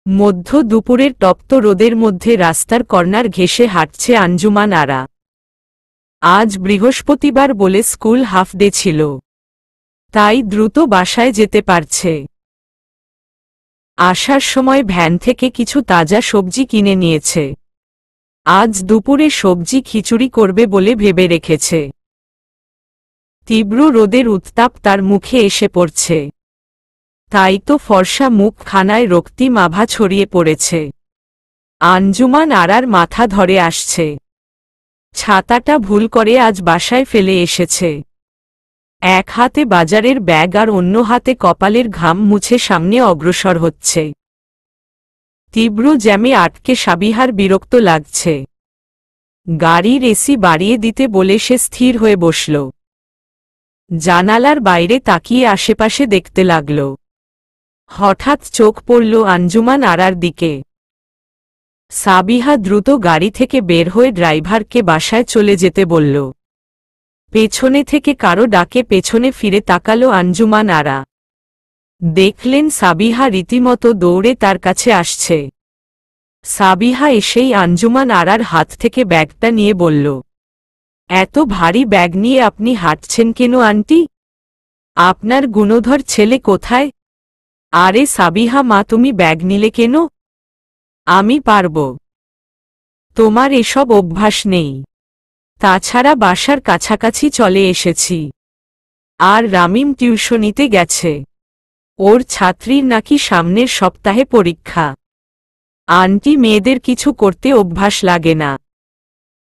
মধ্য দুপুরের তপ্ত রোদের মধ্যে রাস্তার কর্নার ঘেঁষে হাঁটছে আঞ্জুমান আরা। আজ বৃহস্পতিবার বলে স্কুল হাফ ডে ছিল, তাই দ্রুত বাসায় যেতে পারছে। আসার সময় ভ্যান থেকে কিছু তাজা সবজি কিনে নিয়েছে। আজ দুপুরে সবজি খিচুড়ি করবে বলে ভেবে রেখেছে। তীব্র রোদের উত্তাপ তার মুখে এসে পড়ছে, তাই তো ফর্সা মুখখানায় রক্তিম আভা ছড়িয়ে পড়েছে। আঞ্জুমান আরার মাথা ধরে আসছে। ছাতাটা ভুল করে আজ বাসায় ফেলে এসেছে। এক হাতে বাজারের ব্যাগ আর অন্য হাতে কপালের ঘাম মুছে সামনে অগ্রসর হচ্ছে। তীব্র জ্যামে আটকে সাবিহার বিরক্ত লাগছে। গাড়ির এসি বাড়িয়ে দিতে বলে সে স্থির হয়ে বসল। জানালার বাইরে তাকিয়ে আশেপাশে দেখতে লাগল। হঠাৎ চোখ পড়ল আঞ্জুমান আরার দিকে। সাবিহা দ্রুত গাড়ি থেকে বের হয়ে ড্রাইভারকে বাসায় চলে যেতে বলল। পেছনে থেকে কারো ডাকে পেছনে ফিরে তাকালো আঞ্জুমান আরা। দেখলেন সাবিহা রীতিমতো দৌড়ে তার কাছে আসছে। সাবিহা এসেই আঞ্জুমান আরার হাত থেকে ব্যাগটা নিয়ে বলল, এত ভারী ব্যাগ নিয়ে আপনি হাঁটছেন কেন আন্টি? আপনার গুণধর ছেলে কোথায়? আরে সাবিহা মা, তুমি ব্যাগ নিলে কেন? আমি পারব। তোমার এসব অভ্যাস নেই। তাছাড়া বাসার কাছাকাছি চলে এসেছি। আর রামিম টিউশনিতে গেছে। ওর ছাত্রীর নাকি সামনের সপ্তাহে পরীক্ষা। আন্টি, মেয়েদের কিছু করতে অভ্যাস লাগে না।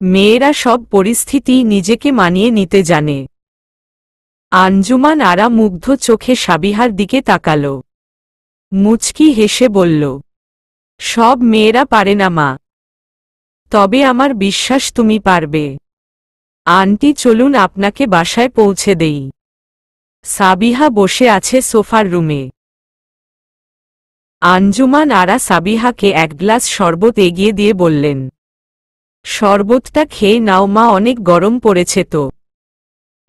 মেয়েরা সব পরিস্থিতি নিজেকে মানিয়ে নিতে জানে। আঞ্জুমান আরা মুগ্ধ চোখে সাবিহার দিকে তাকাল। মুচকি হেসে বলল, সব মেয়েরা পারে না মা, তবে আমার বিশ্বাস তুমি পারবে। আন্টি, চলুন আপনাকে বাসায় পৌঁছে দেই। সাবিহা বসে আছে সোফার রুমে। আঞ্জুমান আরা সাবিহাকে এক গ্লাস শরবত এগিয়ে দিয়ে বললেন, শরবতটা খেয়ে নাও মা, অনেক গরম পড়েছে তো।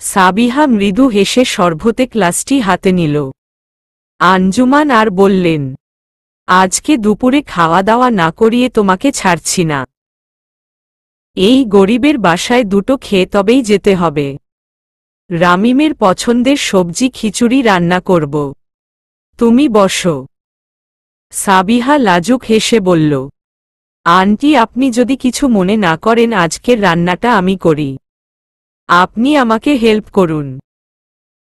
সাবিহা মৃদু হেসে শরবতে গ্লাসটি হাতে নিল। আঞ্জুমান আর বললেন, আজকে দুপুরে খাওয়া দাওয়া না করিয়ে তোমাকে ছাড়ছি না। এই গরিবের বাসায় দুটো খেয়ে তবেই যেতে হবে। রামিমের পছন্দের সবজি খিচুড়ি রান্না করব। তুমি বসো। সাবিহা লাজুক হেসে বলল, আন্টি, আপনি যদি কিছু মনে না করেন আজকের রান্নাটা আমি করি। আপনি আমাকে হেল্প করুন।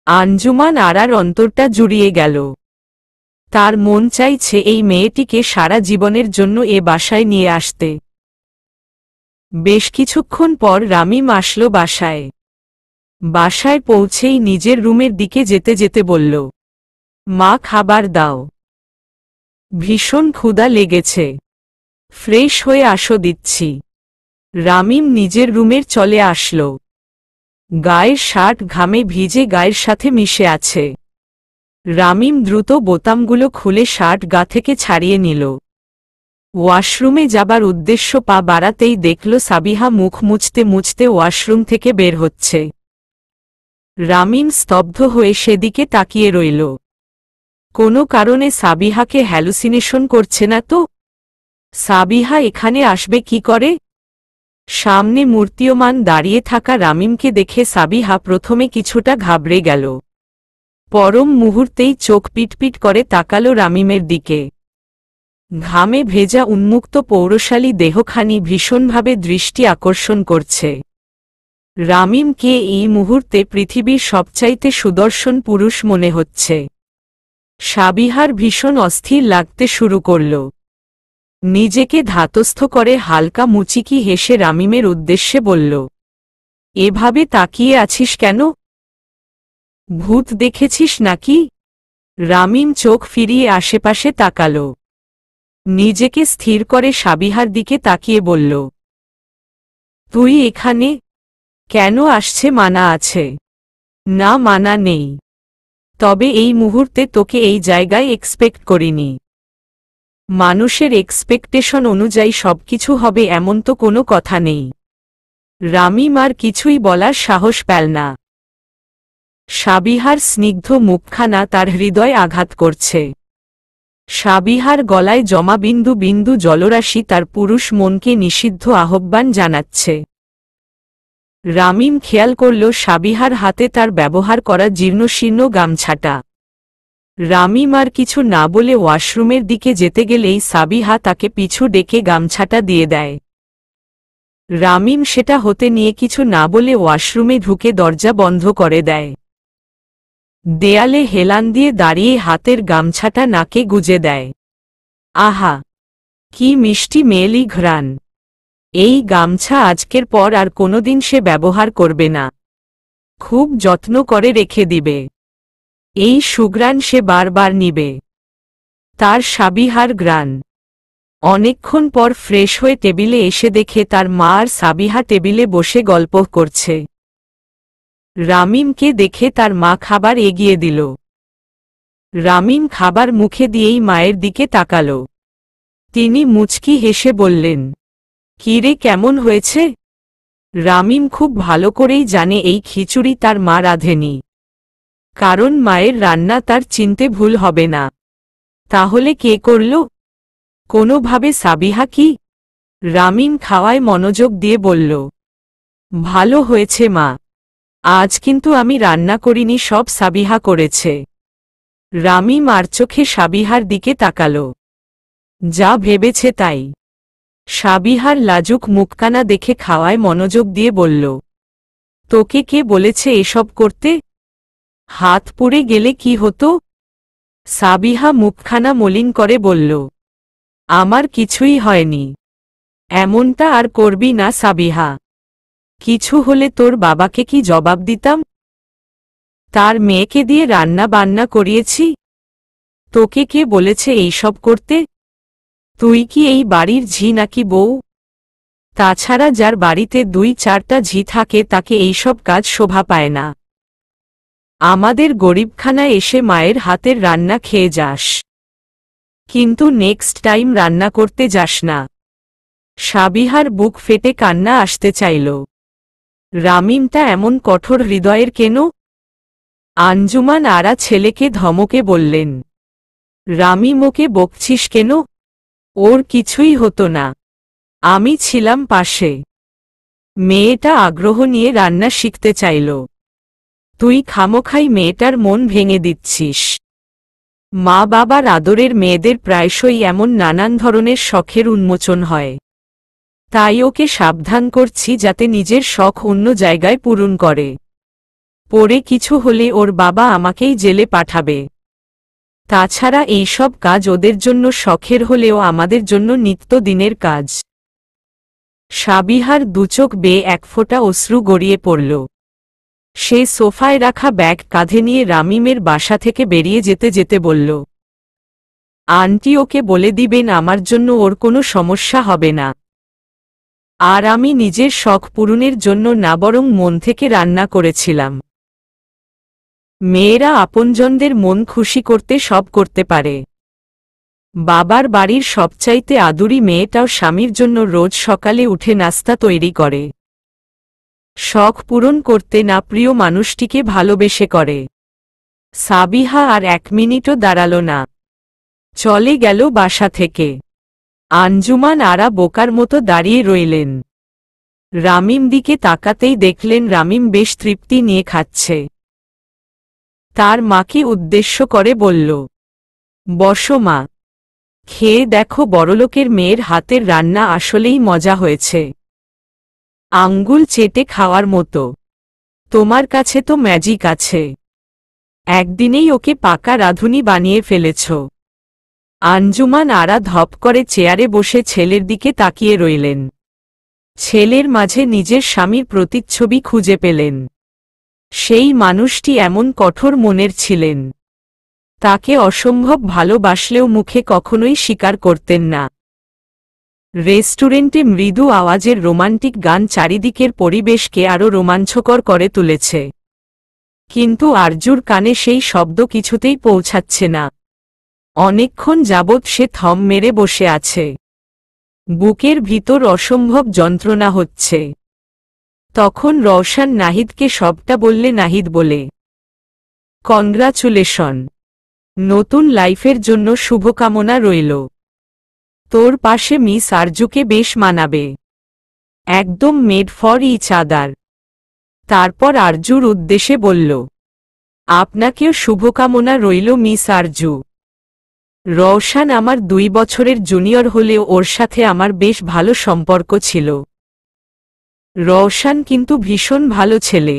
আঞ্জুমান আরার অন্তরটা জুড়িয়ে গেল। তার মন চাইছে এই মেয়েটিকে সারা জীবনের জন্য এ বাসায় নিয়ে আসতে। বেশ কিছুক্ষণ পর রামিম আসলো বাসায়। বাসায় পৌঁছেই নিজের রুমের দিকে যেতে যেতে বলল, মা, খাবার দাও। ভীষণ ক্ষুধা লেগেছে। ফ্রেশ হয়ে আসো, দিচ্ছি। রামিম নিজের রুমের চলে আসলো। গায়ের শার্ট ঘামে ভিজে গায়ের সাথে মিশে আছে। রামিম দ্রুত বোতামগুলো খুলে শার্ট গা থেকে ছাড়িয়ে নিল। ওয়াশরুমে যাবার উদ্দেশ্য পা বাড়াতেই দেখল সাবিহা মুখ মুছতে মুছতে ওয়াশরুম থেকে বের হচ্ছে। রামিম স্তব্ধ হয়ে সেদিকে তাকিয়ে রইল। কোনো কারণে সাবিহাকে হ্যালুসিনেশন করছে না তো? সাবিহা এখানে আসবে কি করে? সামনে মূর্তিয়মান দাঁড়িয়ে থাকা রামিমকে দেখে সাবিহা প্রথমে কিছুটা ঘাবড়ে গেল। পরম মুহূর্তেই চোখ পিটপিট করে তাকালো রামিমের দিকে। ঘামে ভেজা উন্মুক্ত পৌরশালী দেহখানি ভীষণভাবে দৃষ্টি আকর্ষণ করছে। রামিমকে এই মুহূর্তে পৃথিবীর সবচাইতে সুদর্শন পুরুষ মনে হচ্ছে। সাবিহার ভীষণ অস্থির লাগতে শুরু করল। নিজেকে ধাতস্থ করে হালকা মুচিকি হেসে রামিমের উদ্দেশ্যে বলল, এভাবে তাকিয়ে আছিস কেন? ভূত দেখেছিস নাকি? রামিম চোখ ফিরিয়ে আশেপাশে তাকাল। নিজেকে স্থির করে সাবিহার দিকে তাকিয়ে বলল, তুই এখানে কেন? আসছে মানা আছে? না, মানা নেই, তবে এই মুহূর্তে তোকে এই জায়গায় এক্সপেক্ট করিনি। মানুষের এক্সপেকটেশন অনুযায়ী সবকিছু হবে এমন তো কোনো কথা নেই। রামিম আর কিছুই বলার সাহস পেল না। সাবিহার স্নিগ্ধ মুখখানা তার হৃদয় আঘাত করছে। সাবিহার গলায় জমা বিন্দু বিন্দু জলরাশি তার পুরুষ মনকে নিষিদ্ধ আহ্বান জানাচ্ছে। রামিম খেয়াল করল সাবিহার হাতে তার ব্যবহার করা জীর্ণশীর্ণ গামছাটা। রামিম আর কিছু না বলে ওয়াশরুমের দিকে যেতে গেলেই সাবিহা তাকে পিছু ডেকে গামছাটা দিয়ে দেয়। রামিম সেটা হতে নিয়ে কিছু না বলে ওয়াশরুমে ঢুকে দরজা বন্ধ করে দেয়। দেয়ালে হেলান দিয়ে দাঁড়িয়ে হাতের গামছাটা নাকে গুজে দেয়। আহা, কি মিষ্টি মেয়েলি ঘ্রাণ! এই গামছা আজকের পর আর কোনোদিন সে ব্যবহার করবে না, খুব যত্ন করে রেখে দিবে। এই সুঘ্রাণ সে বারবার নিবে, তার সাবিহার ঘ্রাণ। অনেকক্ষণ পর ফ্রেশ হয়ে টেবিলে এসে দেখে তার মা আর সাবিহা টেবিলে বসে গল্প করছে। রামিমকে দেখে তার মা খাবার এগিয়ে দিল। রামিম খাবার মুখে দিয়েই মায়ের দিকে তাকাল। তিনি মুচকি হেসে বললেন, কিরে, কেমন হয়েছে? রামিম খুব ভালো করেই জানে এই খিচুড়ি তার মা রাঁধেনি, কারণ মায়ের রান্না তার চিনতে ভুল হবে না। তাহলে কে করল? কোনোভাবে সাবিহা কি? রামিম খাওয়ায় মনোযোগ দিয়ে বলল, ভালো হয়েছে মা, আজ কিন্তু আমি রান্না করিনি, সব সাবিহা করেছে। রামিম আর চোখে সাবিহার দিকে তাকাল। যা ভেবেছে তাই। সাবিহার লাজুক মুখকানা দেখে খাওয়ায় মনোযোগ দিয়ে বলল, তোকে কে বলেছে এসব করতে? হাত পুড়ে গেলে কি হতো? সাবিহা মুখখানা মলিন করে বলল, আমার কিছুই হয়নি। এমনটা আর করবি না সাবিহা, কিছু হলে তোর বাবাকে কি জবাব দিতাম? তার মেয়েকে দিয়ে রান্না বান্না করিয়েছি। তোকে কে বলেছে এইসব করতে? তুই কি এই বাড়ির ঝি নাকি বউ? তাছাড়া যার বাড়িতে 2-4টা ঝি থাকে তাকে এইসব কাজ শোভা পায় না। আমাদের গরিবখানায় এসে মায়ের হাতের রান্না খেয়ে যাস, কিন্তু নেক্সট টাইম রান্না করতে যাস না। সাবিহার বুক ফেটে কান্না আসতে চাইল। রামিমটা এমন কঠোর হৃদয়ের কেন? আঞ্জুমান আরা ছেলেকে ধমকে বললেন, রামিম, ওকে বকছিস কেন? ওর কিছুই হতো না, আমি ছিলাম পাশে। মেয়েটা আগ্রহ নিয়ে রান্না শিখতে চাইল, তুই খামোখাই মেয়েটার মন ভেঙে দিচ্ছিস। মা বাবার আদরের মেয়েদের প্রায়শই এমন নানান ধরনের শখের উন্মোচন হয়, তাই ওকে সাবধান করছি যাতে নিজের শখ অন্য জায়গায় পূরণ করে। পরে কিছু হলে ওর বাবা আমাকেই জেলে পাঠাবে। তাছাড়া এইসব কাজ ওদের জন্য শখের হলেও আমাদের জন্য নিত্যদিনের কাজ। সাবিহার দুচোখ বেয়ে এক ফোঁটা অশ্রু গড়িয়ে পড়ল। সে সোফায় রাখা ব্যাগ কাঁধে নিয়ে রামিমের বাসা থেকে বেরিয়ে যেতে যেতে বলল, আন্টি ওকে বলে দিবেন আমার জন্য ওর কোনো সমস্যা হবে না। আর আমি নিজের শখ পূরণের জন্য না, বরং মন থেকে রান্না করেছিলাম। মেয়েরা আপনজনদের মন খুশি করতে সব করতে পারে। বাবার বাড়ির সবচাইতে আদুরি মেয়েটাও স্বামীর জন্য রোজ সকালে উঠে নাস্তা তৈরি করে। শখ পূরণ করতে না প্রিয় মানুষটিকে ভালোবেসে করে। সাবিহা আর 1 মিনিটও দাঁড়াল না, চলে গেল বাসা থেকে। আঞ্জুমান আরা বোকার মতো দাঁড়িয়ে রইলেন। রামিম দিকে তাকাতেই দেখলেন রামিম বেশ তৃপ্তি নিয়ে খাচ্ছে। তার মাকে উদ্দেশ্য করে বলল, বসো মা, খেয়ে দেখো, বড়লোকের মেয়ের হাতের রান্না আসলেই মজা হয়েছে, আঙ্গুল চেটে খাওয়ার মতো। তোমার কাছে তো ম্যাজিক আছে, একদিনেই ওকে পাকা রাঁধুনি বানিয়ে ফেলেছ। আঞ্জুমান আরা ধপ করে চেয়ারে বসে ছেলের দিকে তাকিয়ে রইলেন। ছেলের মাঝে নিজের স্বামীর প্রতিচ্ছবি খুঁজে পেলেন। সেই মানুষটি এমন কঠোর মনের ছিলেন, তাকে অসম্ভব ভালোবাসলেও মুখে কখনোই স্বীকার করতেন না। রেস্টুরেন্টে মৃদু আওয়াজের রোমান্টিক গান চারিদিকের পরিবেশকে আরও রোমাঞ্চকর করে তুলেছে, কিন্তু আরজুর কানে সেই শব্দ কিছুতেই পৌঁছাচ্ছে না। অনেকক্ষণ যাবৎ সে থম মেরে বসে আছে। বুকের ভিতর অসম্ভব যন্ত্রণা হচ্ছে। তখন রওশন নাহিদকে সবটা বললে। নাহিদ বলে, কনগ্রাচুলেশন, নতুন লাইফের জন্য শুভকামনা রইল। তোর পাশে মিস আরজুকে বেশ মানাবে, একদম মেড ফর ইচ আদার। তারপর আরজুর উদ্দেশ্যে বলল, আপনাকেও শুভকামনা রইল মিস আরজু। রওশান আমার 2 বছরের জুনিয়র হলেও ওর সাথে আমার বেশ ভালো সম্পর্ক ছিল। রওশান কিন্তু ভীষণ ভালো ছেলে।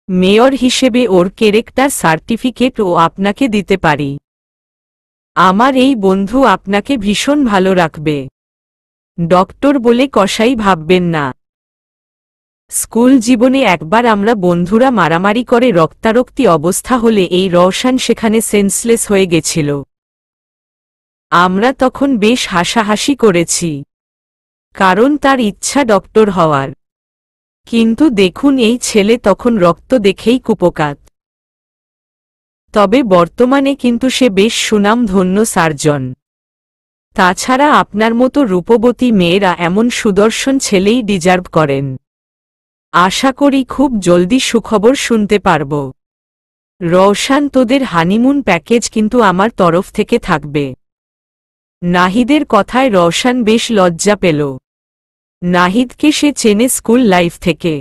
মেয়র হিসেবে ওর ক্যারেক্টার সার্টিফিকেটও আপনাকে দিতে পারি। আমার এই বন্ধু আপনাকে ভীষণ ভালো রাখবে। ডক্টর বলে কসাই ভাববেন না। স্কুল জীবনে একবার আমরা বন্ধুরা মারামারি করে রক্তারক্তি অবস্থা হলে এই রওশান সেখানে সেন্সলেস হয়ে গেছিল। আমরা তখন বেশ হাসাহাসি করেছি, কারণ তার ইচ্ছা ডক্টর হওয়ার। কিন্তু দেখুন এই ছেলে তখন রক্ত দেখেই কুপোকাত। তবে বর্তমানে কিন্তু সে বেশ সুনামধন্য সার্জন। তাছাড়া আপনার মতো রূপবতী মেয়েরা এমন সুদর্শন ছেলেই ডিজার্ভ করেন। আশা করি খুব জলদি সুখবর শুনতে পারব। রওশান, তোদের হানিমুন প্যাকেজ কিন্তু আমার তরফ থেকে থাকবে। নাহিদের কথায় রওশান বেশ লজ্জা পেল। নাহিদকে সে চেনে স্কুল লাইফ থেকে।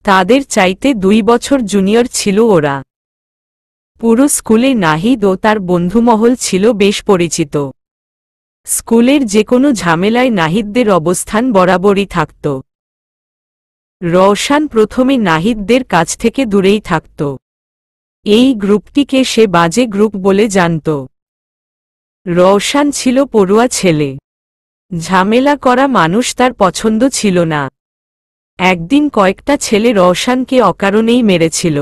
তাদের চাইতে 2 বছর জুনিয়র ছিল ওরা। পুরো স্কুলে নাহিদ ও তার বন্ধুমহল ছিল বেশ পরিচিত। স্কুলের যে কোনো ঝামেলায় নাহিদদের অবস্থান বরাবরই থাকত। রওশান প্রথমে নাহিদদের কাছ থেকে দূরেই থাকত। এই গ্রুপটিকে সে বাজে গ্রুপ বলে জানত। রওশান ছিল পড়ুয়া ছেলে। ঝামেলা করা মানুষ তার পছন্দ ছিল না। একদিন কয়েকটা ছেলে রওশানকে অকারণেই মেরেছিল।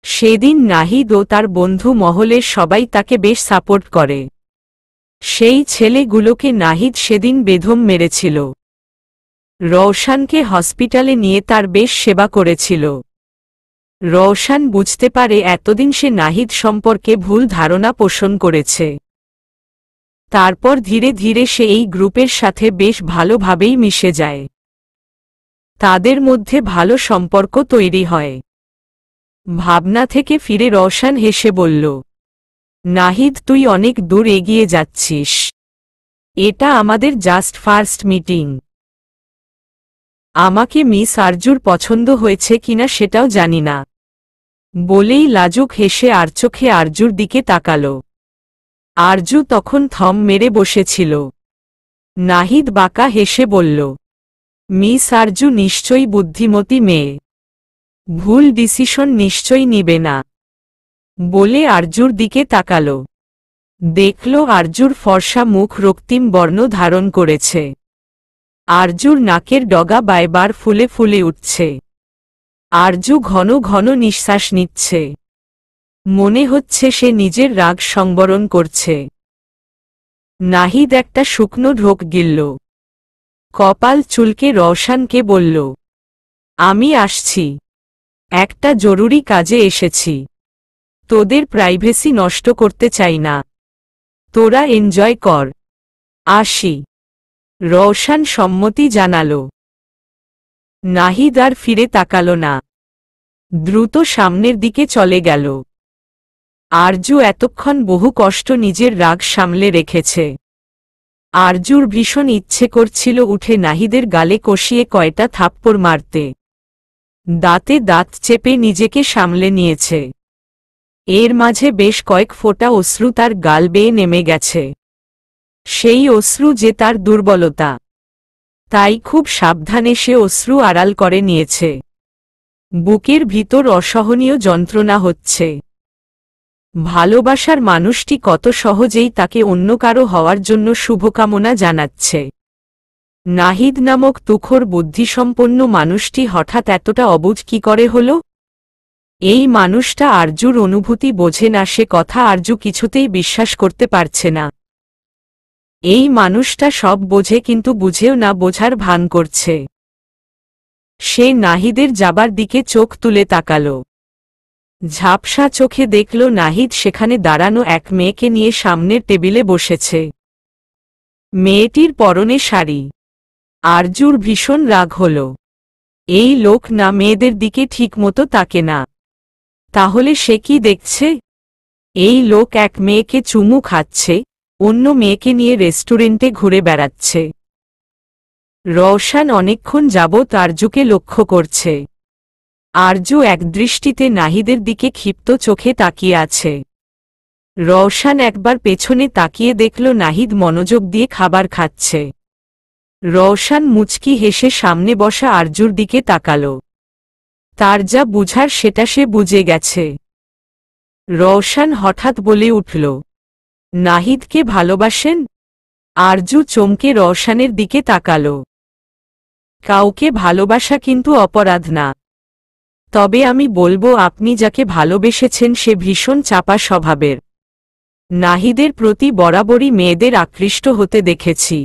সেদিন নাহিদ ও তার বন্ধু মহলের সবাই তাকে বেশ সাপোর্ট করে। সেই ছেলেগুলোকে নাহিদ সেদিন বেধম মেরেছিল। রওশানকে হসপিটালে নিয়ে তার বেশ সেবা করেছিল। রওশান বুঝতে পারে এতদিন সে নাহিদ সম্পর্কে ভুল ধারণা পোষণ করেছে। তারপর ধীরে ধীরে সে এই গ্রুপের সাথে বেশ ভালোভাবেই মিশে যায়। তাদের মধ্যে ভালো সম্পর্ক তৈরি হয়। ভাবনা থেকে ফিরে রওশান হেসে বলল, নাহিদ, তুই অনেক দূর এগিয়ে যাচ্ছিস। এটা আমাদের জাস্ট ফার্স্ট মিটিং। আমাকে মিস আরজুর পছন্দ হয়েছে কিনা সেটাও জানি না। বলেই লাজুক হেসে চোখে আরজুর দিকে তাকাল। আরজু তখন থম মেরে বসেছিল। নাহিদ বাঁকা হেসে বলল, মিস আরজু নিশ্চয়ই বুদ্ধিমতী মেয়ে, ভুল ডিসিশন নিশ্চয়ই নিবে না। বলে আরজুর দিকে তাকাল। দেখল আরজুর ফর্সা মুখ রক্তিম বর্ণ ধারণ করেছে। আরজুর নাকের ডগা বারবার ফুলে ফুলে উঠছে। আরজু ঘন ঘন নিঃশ্বাস নিচ্ছে। মনে হচ্ছে সে নিজের রাগ সংবরণ করছে। নাহিদ একটা শুকনো ঢোক গিলল। কপাল চুলকে রওশানকে বলল, আমি আসছি, একটা জরুরি কাজে এসেছি। তোদের প্রাইভেসি নষ্ট করতে চাই না। তোরা এনজয় কর, আসি। রওশান সম্মতি জানাল। নাহিদ আর ফিরে তাকাল না। দ্রুত সামনের দিকে চলে গেল। আরজু এতক্ষণ বহু কষ্ট নিজের রাগ সামলে রেখেছে। আরজুর ভীষণ ইচ্ছে করছিল উঠে নাহিদের গালে কষিয়ে কয়টা থাপ্পড় মারতে। দাঁতে দাঁত চেপে নিজেকে সামলে নিয়েছে। এর মাঝে বেশ কয়েক ফোঁটা অশ্রু তার গাল বেয়ে নেমে গেছে। সেই অশ্রু যে তার দুর্বলতা, তাই খুব সাবধানে সে অশ্রু আড়াল করে নিয়েছে। বুকের ভিতর অসহনীয় যন্ত্রণা হচ্ছে। ভালোবাসার মানুষটি কত সহজেই তাকে অন্য কারো হওয়ার জন্য শুভকামনা জানাচ্ছে। নাহিদ নামক তুখোর বুদ্ধিসম্পন্ন মানুষটি হঠাৎ এতটা অবুঝ কি করে হল? এই মানুষটা আরজুর অনুভূতি বোঝে না, সে কথা আরজু কিছুতেই বিশ্বাস করতে পারছে না। এই মানুষটা সব বোঝে কিন্তু বুঝেও না বোঝার ভান করছে। সে নাহিদের যাবার দিকে চোখ তুলে তাকাল। ঝাপসা চোখে দেখল নাহিদ সেখানে দাঁড়ানো এক মেয়েকে নিয়ে সামনের টেবিলে বসেছে। মেয়েটির পরনে শাড়ি। আরজুর ভীষণ রাগ হল। এই লোক না মেয়েদের দিকে ঠিকমতো তাকে না, তাহলে সে কি দেখছে? এই লোক এক মেয়েকে চুমু খাচ্ছে, অন্য মেয়েকে নিয়ে রেস্টুরেন্টে ঘুরে বেড়াচ্ছে। রওশন অনেকক্ষণ যাবৎ আরজুকে লক্ষ্য করছে। আরজু একদৃষ্টিতে নাহিদের দিকে ক্ষিপ্ত চোখে তাকিয়ে আছে। রওশন একবার পেছনে তাকিয়ে দেখল নাহিদ মনোযোগ দিয়ে খাবার খাচ্ছে। রওশন মুচকি হেসে সামনে বসা আরজুর দিকে তাকাল। তার যা বুঝার সেটা সে বুঝে গেছে। রওশন হঠাৎ বলে উঠল, নাহিদকে ভালোবাসেন? আরজু চমকে রওশনের দিকে তাকাল। কাউকে ভালোবাসা কিন্তু অপরাধ না। তবে আমি বলবো আপনি যাকে ভালোবেসেছেন সে ভীষণ চাপা স্বভাবের। নাহিদের প্রতি বরাবরই মেয়েদের আকৃষ্ট হতে দেখেছি।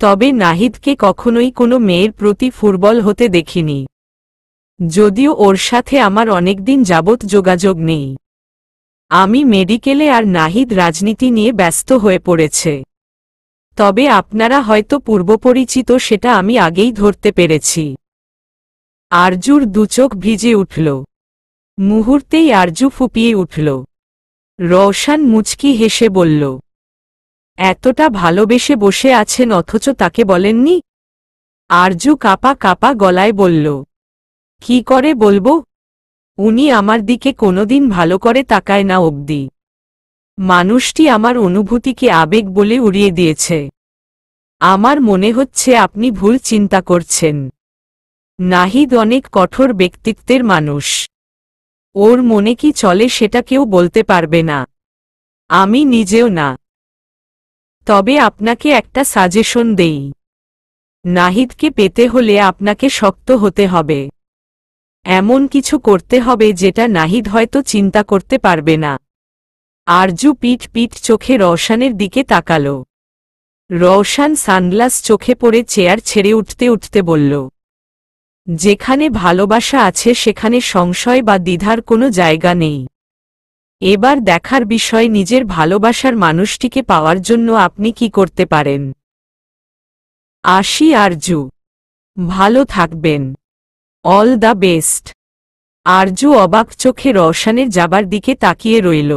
তবে নাহিদকে কখনোই কোনো মেয়ের প্রতি ফুরবল হতে দেখিনি। যদিও ওর সাথে আমার অনেকদিন যাবৎ যোগাযোগ নেই। আমি মেডিকেলে আর নাহিদ রাজনীতি নিয়ে ব্যস্ত হয়ে পড়েছে। তবে আপনারা হয়তো পূর্বপরিচিত সেটা আমি আগেই ধরতে পেরেছি। আরজুর দুচোখ ভিজে উঠল। মুহূর্তেই আরজু ফুপিয়ে উঠল। রওশন মুচকি হেসে বলল, এতটা ভালোবেসে বসে আছেন অথচ তাকে বলেননি? আরজু কাঁপা কাঁপা গলায় বলল, কি করে বলবো? উনি আমার দিকে কোনোদিন ভালো করে তাকায় না অবধি। মানুষটি আমার অনুভূতিকে আবেগ বলে উড়িয়ে দিয়েছে। আমার মনে হচ্ছে আপনি ভুল চিন্তা করছেন। নাহিদ অনেক কঠোর ব্যক্তিত্বের মানুষ। ওর মনে কি চলে সেটা কেউ বলতে পারবে না, আমি নিজেও না। তবে আপনাকে একটা সাজেশন দেই। নাহিদকে পেতে হলে আপনাকে শক্ত হতে হবে। এমন কিছু করতে হবে যেটা নাহিদ হয়তো চিন্তা করতে পারবে না। আরজু পিট পিট চোখে রওশনের দিকে তাকাল। রওশন সানগ্লাস চোখে পড়ে চেয়ার ছেড়ে উঠতে উঠতে বলল, যেখানে ভালোবাসা আছে সেখানে সংশয় বা দ্বিধার কোনো জায়গা নেই। এবার দেখার বিষয় নিজের ভালোবাসার মানুষটিকে পাওয়ার জন্য আপনি কি করতে পারেন। আসি আরজু, ভালো থাকবেন। All the best. আরজু অবাক চোখে রওশনের যাবার দিকে তাকিয়ে রইল।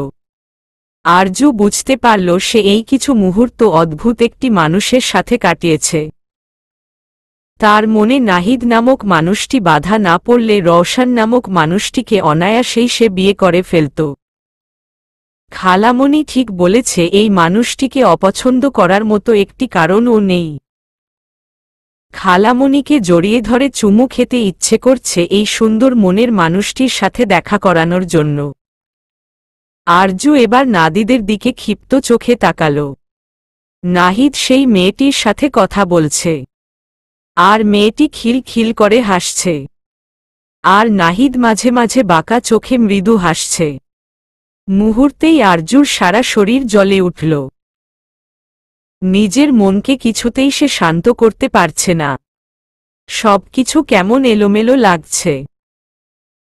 আরজু বুঝতে পারল সে এই কিছু মুহূর্ত অদ্ভুত একটি মানুষের সাথে কাটিয়েছে। তার মনে নাহিদ নামক মানুষটি বাধা না পড়লে রওশন নামক মানুষটিকে অনায়াসেই সে বিয়ে করে ফেলত। খালামণি ঠিক বলেছে, এই মানুষটিকে অপছন্দ করার মতো একটি কারণও নেই। খালামণিকে জড়িয়ে ধরে চুমু খেতে ইচ্ছে করছে এই সুন্দর মনের মানুষটির সাথে দেখা করানোর জন্য। আরজু এবার নাদিদের দিকে ক্ষিপ্ত চোখে তাকাল। নাহিদ সেই মেয়েটির সাথে কথা বলছে। আর মেয়েটি খিল খিল করে হাসছে। আর নাহিদ মাঝে মাঝে বাঁকা চোখে মৃদু হাসছে। মুহূর্তেই আরজুর সারা শরীর জ্বলে উঠল। নিজের মনকে কিছুতেই সে শান্ত করতে পারছে না। সবকিছু কেমন এলোমেলো লাগছে।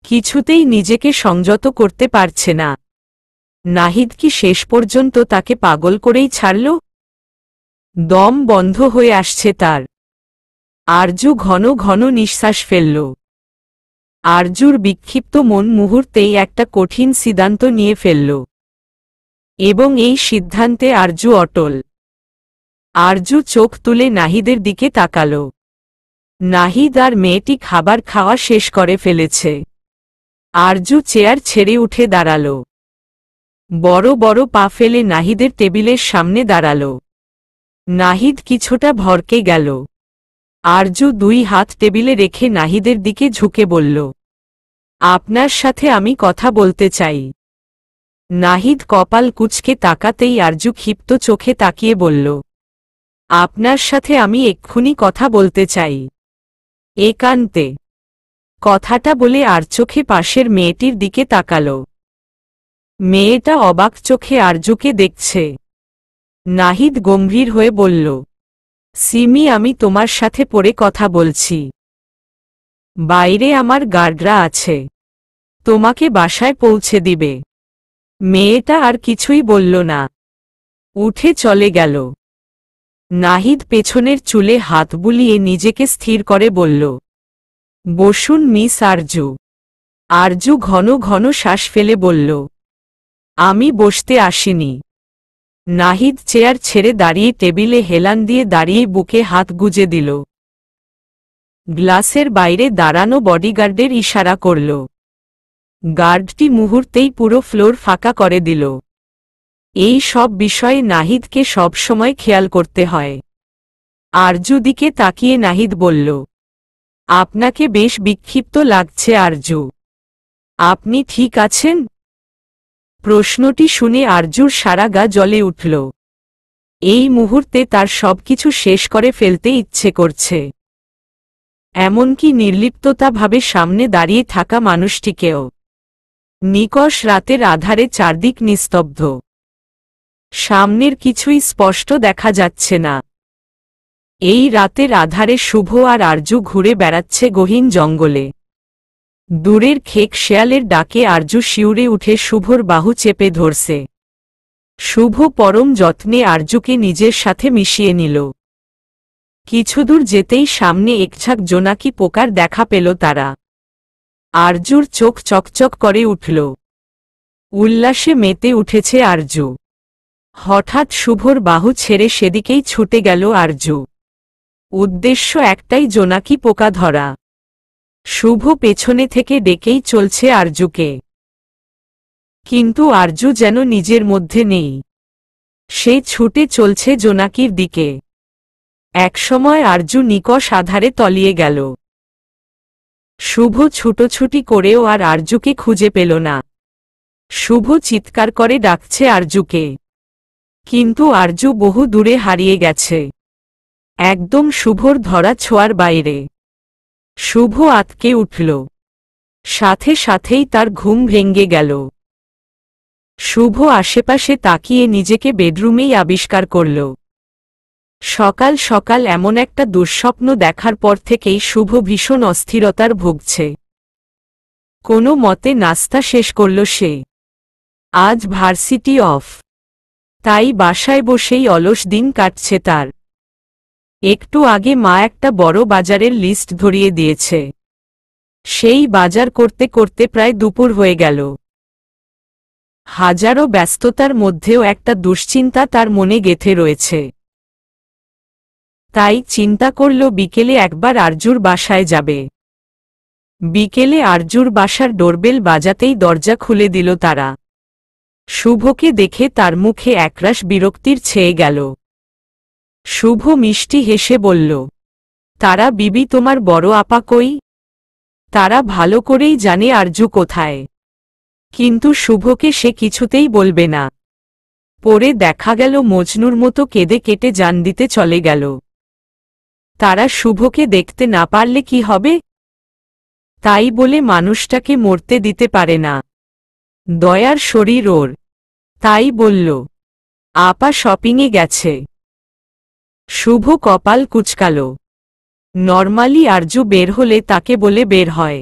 কিছুতেই নিজেকে সংযত করতে পারছে না। নাহিদ কি শেষ পর্যন্ত তাকে পাগল করেই ছাড়ল? দম বন্ধ হয়ে আসছে তার। আরজু ঘন ঘন নিঃশ্বাস ফেলল। আরজুর বিক্ষিপ্ত মন মুহূর্তেই একটা কঠিন সিদ্ধান্ত নিয়ে ফেলল। এবং এই সিদ্ধান্তে আরজু অটল। আরজু চোখ তুলে নাহিদের দিকে তাকাল। নাহিদ আর মেয়েটি খাবার খাওয়া শেষ করে ফেলেছে। আরজু চেয়ার ছেড়ে উঠে দাঁড়াল। বড় বড় পা ফেলে নাহিদের টেবিলের সামনে দাঁড়াল। নাহিদ কিছুটা ভরকে গেল। আরজু দুই হাত টেবিলে রেখে নাহিদের দিকে ঝুঁকে বলল, আপনার সাথে আমি কথা বলতে চাই। নাহিদ কপাল কুঁচকে তাকাতেই আরজু ক্ষিপ্ত চোখে তাকিয়ে বলল, আপনার সাথে আমি এক্ষুনি কথা বলতে চাই, একান্তে। কথাটা বলে আর চোখে পাশের মেয়েটির দিকে তাকাল। মেয়েটা অবাক চোখে আরজুকে দেখছে। নাহিদ গম্ভীর হয়ে বলল, সিমি, আমি তোমার সাথে পরে কথা বলছি। বাইরে আমার গার্ডরা আছে, তোমাকে বাসায় পৌঁছে দিবে। মেয়েটা আর কিছুই বলল না, উঠে চলে গেল। নাহিদ পেছনের চুলে হাত বুলিয়ে নিজেকে স্থির করে বলল, বসুন মিস আরজু। আরজু ঘন ঘন শ্বাস ফেলে বলল, আমি বসতে আসিনি। নাহিদ চেয়ার ছেড়ে দাঁড়িয়ে টেবিলে হেলান দিয়ে দাঁড়িয়ে বুকে হাত গুজে দিল। গ্লাসের বাইরে দাঁড়ানো বডিগার্ডের ইশারা করল। গার্ডটি মুহূর্তেই পুরো ফ্লোর ফাঁকা করে দিল। এই সব বিষয়ে নাহিদকে সবসময় খেয়াল করতে হয়। আরজু দিকে তাকিয়ে নাহিদ বলল, আপনাকে বেশ বিক্ষিপ্ত লাগছে আরজু। আপনি ঠিক আছেন? প্রশ্নটি শুনে আরজুর সারা গা জ্বলে উঠল। এই মুহূর্তে তার সবকিছু শেষ করে ফেলতে ইচ্ছে করছে, এমনকি নির্লিপ্ততাভাবে সামনে দাঁড়িয়ে থাকা মানুষটিকেও। নিকষ রাতের আধারে চারদিক নিস্তব্ধ। সামনের কিছুই স্পষ্ট দেখা যাচ্ছে না। এই রাতের আধারে শুভ আর আরজু ঘুরে বেড়াচ্ছে গহীন জঙ্গলে। দূরের খেক শেয়ালের ডাকে আরজু শিউরে উঠে শুভর বাহু চেপে ধরছে। শুভ পরম যত্নে আরজুকে নিজের সাথে মিশিয়ে নিল। কিছুদূর যেতেই সামনে একঝাঁক জোনাকি পোকার দেখা পেল তারা। আরজুর চোখ চকচক করে উঠল। উল্লাসে মেতে উঠেছে আরজু। হঠাৎ শুভর বাহু ছেড়ে সেদিকেই ছুটে গেল আরজু। উদ্দেশ্য একটাই, জোনাকি পোকা ধরা। শুভ পেছনে থেকে ডেকেই চলছে আরজুকে। কিন্তু আরজু যেন নিজের মধ্যে নেই। সে ছুটে চলছে জোনাকির দিকে। একসময় আরজু নিকষ আধারে তলিয়ে গেল। শুভ ছুটোছুটি করেও আর আরজুকে খুঁজে পেল না। শুভ চিৎকার করে ডাকছে আরজুকে, কিন্তু আরজু বহু দূরে হারিয়ে গেছে, একদম শুভর ধরা ছোঁয়ার বাইরে। শুভ আতকে উঠল। সাথে সাথেই তার ঘুম ভেঙে গেল। শুভ আশেপাশে তাকিয়ে নিজেকে বেডরুমেই আবিষ্কার করল। সকাল সকাল এমন একটা দুঃস্বপ্ন দেখার পর থেকেই শুভ ভীষণ অস্থিরতার ভুগছে। কোনো মতে নাস্তা শেষ করল সে। আজ ভার্সিটি অফ, তাই বাসায় বসেই অলস দিন কাটছে তার। একটু আগে মা একটা বড় বাজারের লিস্ট ধরিয়ে দিয়েছে। সেই বাজার করতে করতে প্রায় দুপুর হয়ে গেল। হাজারো ব্যস্ততার মধ্যেও একটা দুশ্চিন্তা তার মনে গেঁথে রয়েছে। তাই চিন্তা করল বিকেলে একবার আরজুর বাসায় যাবে। বিকেলে আরজুর বাসার ডোরবেল বাজাতেই দরজা খুলে দিল তারা। শুভকে দেখে তার মুখে একরাশ বিরক্তির ছেয়ে গেল। শুভ মিষ্টি হেসে বলল, তারা বিবি, তোমার বড় আপা কই? তারা ভালো করেই জানে আরজু কোথায়, কিন্তু শুভকে সে কিছুতেই বলবে না। পরে দেখা গেল মজনুর মতো কেঁদে কেটে জান দিতে চলে গেল। তারা শুভকে দেখতে না পারলে কি হবে? তাই বলে মানুষটাকে মরতে দিতে পারে না। দয়ার শরীর ওর। তাই বলল, আপা শপিংয়ে গেছে। শুভ কপাল কুঁচকাল। নরমালি আরজু বের হলে তাকে বলে বের হয়,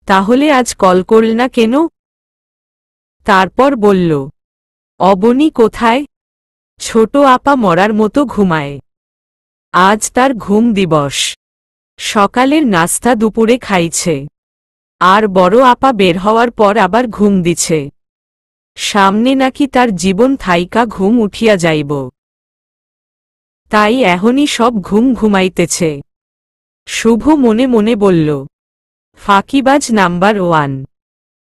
তাহলে আজ কল করল না কেন? তারপর বলল, অবনী কোথায়? ছোট আপা মরার মতো ঘুমায়। আজ তার ঘুম দিবস। সকালের নাস্তা দুপুরে খাইছে, আর বড় আপা বের হওয়ার পর আবার ঘুম দিছে। সামনে নাকি তার জীবন থাইকা ঘুম উঠিয়া যাইব, তাই এখনই সব ঘুম ঘুমাইতেছে। শুভ মনে মনে বলল, ফাঁকিবাজ নাম্বার 1।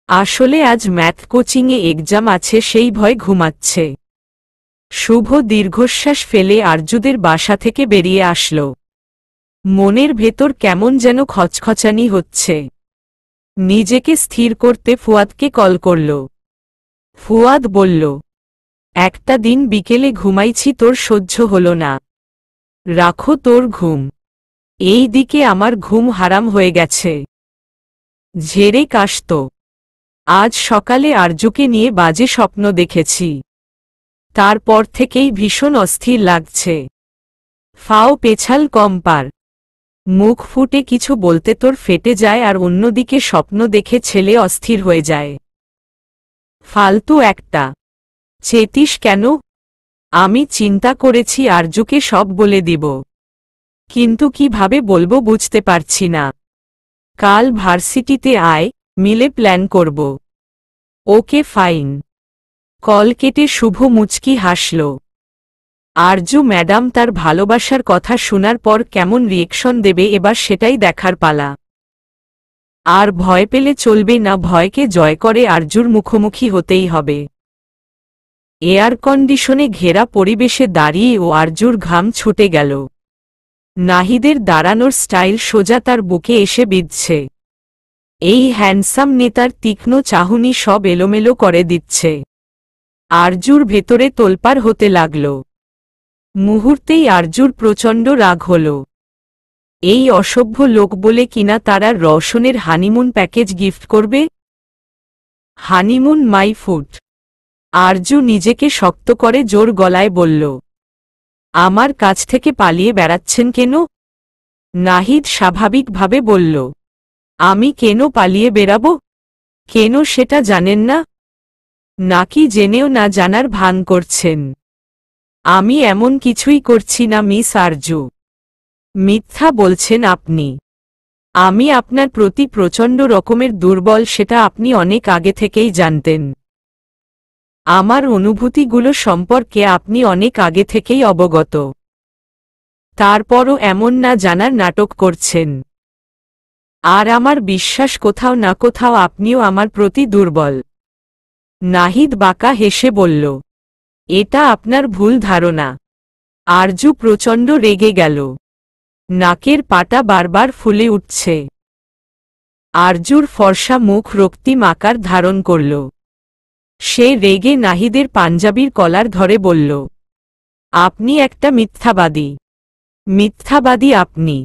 আসলে আজ ম্যাথ কোচিংয়ে এক্সাম আছে, সেই ভয় ঘুমাচ্ছে। শুভ দীর্ঘশ্বাস ফেলে আরজুদের বাসা থেকে বেরিয়ে আসল। মনের ভেতর কেমন যেন খচখচানি হচ্ছে। নিজেকে স্থির করতে ফুয়াদকে কল করল। ফুয়াদ বলল, একটা দিন বিকেলে ঘুমাইছি, তোর সহ্য হল না, রাখো তোর ঘুম। এই দিকে আমার ঘুম হারাম হয়ে গেছে। ঝেড়ে কাশত। আজ সকালে আরজুকে নিয়ে বাজে স্বপ্ন দেখেছি, তারপর থেকেই ভীষণ অস্থির লাগছে। ফাও পেছাল কম পার। মুখ ফুটে কিছু বলতে তোর ফেটে যায়, আর অন্যদিকে স্বপ্ন দেখে ছেলে অস্থির হয়ে যায়। ফালতু একটা। চেতিস কেন? আমি চিন্তা করেছি আরজুকে সব বলে দিব, কিন্তু কিভাবে বলবো বুঝতে পারছি না। কাল ভার্সিটিতে আয়, মিলে প্ল্যান করব। Okay fine. কল কেটে শুভ মুচকি হাসল। আরজু ম্যাডাম তার ভালোবাসার কথা শোনার পর কেমন রিয়েকশন দেবে এবার সেটাই দেখার পালা। আর ভয় পেলে চলবে না, ভয়কে জয় করে আরজুর মুখোমুখি হতেই হবে। এয়ার কন্ডিশনে ঘেরা পরিবেশে দাঁড়িয়ে ও আরজুর ঘাম ছুটে গেল। নাহিদের দাঁড়ানোর স্টাইল সোজা তার বুকে এসে বিঁধছে। এই হ্যান্ডসাম নেতার তীক্ষ্ণ চাহনি সব এলোমেলো করে দিচ্ছে। আরজুর ভেতরে তোলপাড় হতে লাগল। মুহূর্তেই আরজুর প্রচণ্ড রাগ হল। এই অসভ্য লোক বলে কিনা তারা রওশনের হানিমুন প্যাকেজ গিফট করবে। Honeymoon my foot. আরজু নিজেকে শক্ত করে জোর গলায় বলল, আমার কাছ থেকে পালিয়ে বেড়াচ্ছেন কেন? নাহিদ স্বাভাবিকভাবে বলল, আমি কেন পালিয়ে বেড়াব? কেন সেটা জানেন না? নাকি জেনেও না জানার ভান করছেন? আমি এমন কিছুই করছি না মিস আরজু। মিথ্যা বলছেন আপনি। আমি আপনার প্রতি প্রচণ্ড রকমের দুর্বল, সেটা আপনি অনেক আগে থেকেই জানতেন। আমার অনুভূতিগুলো সম্পর্কে আপনি অনেক আগে থেকেই অবগত। তারপরও এমন না জানার নাটক করছেন। আর আমার বিশ্বাস কোথাও না কোথাও আপনিও আমার প্রতি দুর্বল। নাহিদ বাঁকা হেসে বলল, এটা আপনার ভুল ধারণা। আরজু প্রচণ্ড রেগে গেল। নাকের পাটা বারবার ফুলে উঠছে। আরজুর ফর্সা মুখ রক্তিম আকার ধারণ করল। সে রেগে নাহিদের পাঞ্জাবির কলার ধরে বলল, আপনি একটা মিথ্যাবাদী। মিথ্যাবাদী আপনি।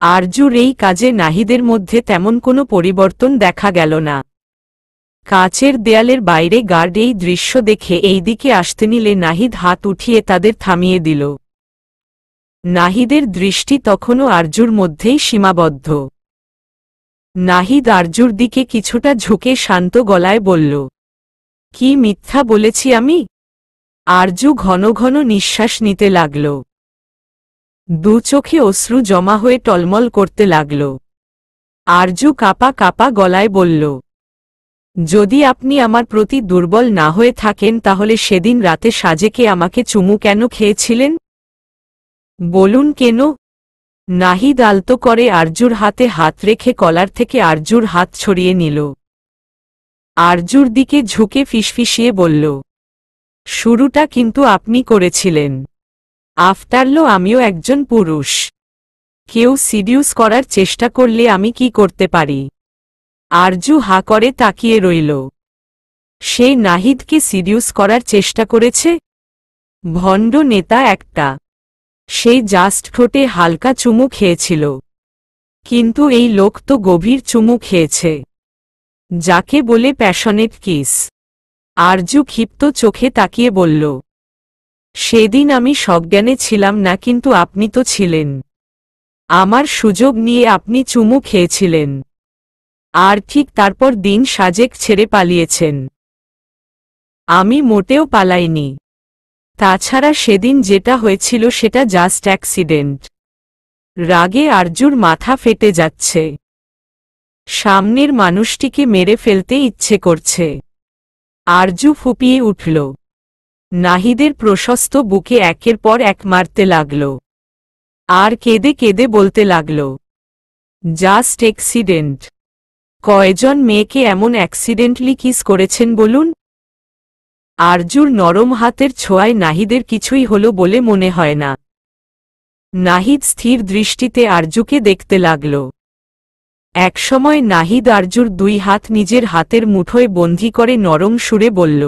আরজুর এই কাজে নাহিদের মধ্যে তেমন কোনো পরিবর্তন দেখা গেল না। কাচের দেয়ালের বাইরে গার্ড এই দৃশ্য দেখে এই দিকে আসতে নিলে নাহিদ হাত উঠিয়ে তাদের থামিয়ে দিল। নাহিদের দৃষ্টি তখনও আরজুর মধ্যেই সীমাবদ্ধ। নাহিদ আরজুর দিকে কিছুটা ঝুঁকে শান্ত গলায় বলল, কি মিথ্যা বলেছি আমি? আরজু ঘন ঘন নিঃশ্বাস নিতে লাগল। দু চোখে অশ্রু জমা হয়ে টলমল করতে লাগল। আরজু কাঁপা কাঁপা গলায় বলল, যদি আপনি আমার প্রতি দুর্বল না হয়ে থাকেন তাহলে সেদিন রাতে সাজেকে আমাকে চুমু কেন খেয়েছিলেন? বলুন কেন? নাহিদ আলতো করে আরজুর হাতে হাত রেখে কলার থেকে আরজুর হাত ছড়িয়ে নিল। আরজুর দিকে ঝুঁকে ফিসফিসিয়ে বলল, শুরুটা কিন্তু আপনি করেছিলেন। আফটারল আমিও একজন পুরুষ। কেউ সিডিউস করার চেষ্টা করলে আমি কি করতে পারি? আরজু হা করে তাকিয়ে রইল। সে নাহিদকে সিডিউস করার চেষ্টা করেছে? ভণ্ড নেতা একটা। সে জাস্ট ঠোঁটে হালকা চুমু খেয়েছিল। কিন্তু এই লোক তো গভীর চুমু খেয়েছে, যাকে বলে প্যাশনেট কিস। আরজু ক্ষিপ্ত চোখে তাকিয়ে বলল, সেদিন আমি সজ্ঞানে ছিলাম না, কিন্তু আপনি তো ছিলেন। আমার সুযোগ নিয়ে আপনি চুমু খেয়েছিলেন। আর ঠিক তারপর দিন সাজেক ছেড়ে পালিয়েছেন। আমি মোটেও পালাইনি। তাছাড়া সেদিন যেটা হয়েছিল সেটা জাস্ট অ্যাক্সিডেন্ট। রাগে আরজুর মাথা ফেটে যাচ্ছে। সামনের মানুষটিকে মেরে ফেলতে ইচ্ছে করছে। আরজু ফুপিয়ে উঠল। নাহিদের প্রশস্ত বুকে একের পর এক মারতে লাগল। আর কেঁদে কেঁদে বলতে লাগল, জাস্ট অ্যাক্সিডেন্ট। কয়জন মেয়েকে এমন অ্যাক্সিডেন্টলি কিস করেছেন বলুন? আরজুর নরম হাতের ছোঁয়ায় নাহিদের কিছুই হলো বলে মনে হয় না। নাহিদ স্থির দৃষ্টিতে আরজুকে দেখতে লাগল। একসময় নাহিদ আরজুর দুই হাত নিজের হাতের মুঠোয় বন্দী করে নরম সুরে বলল,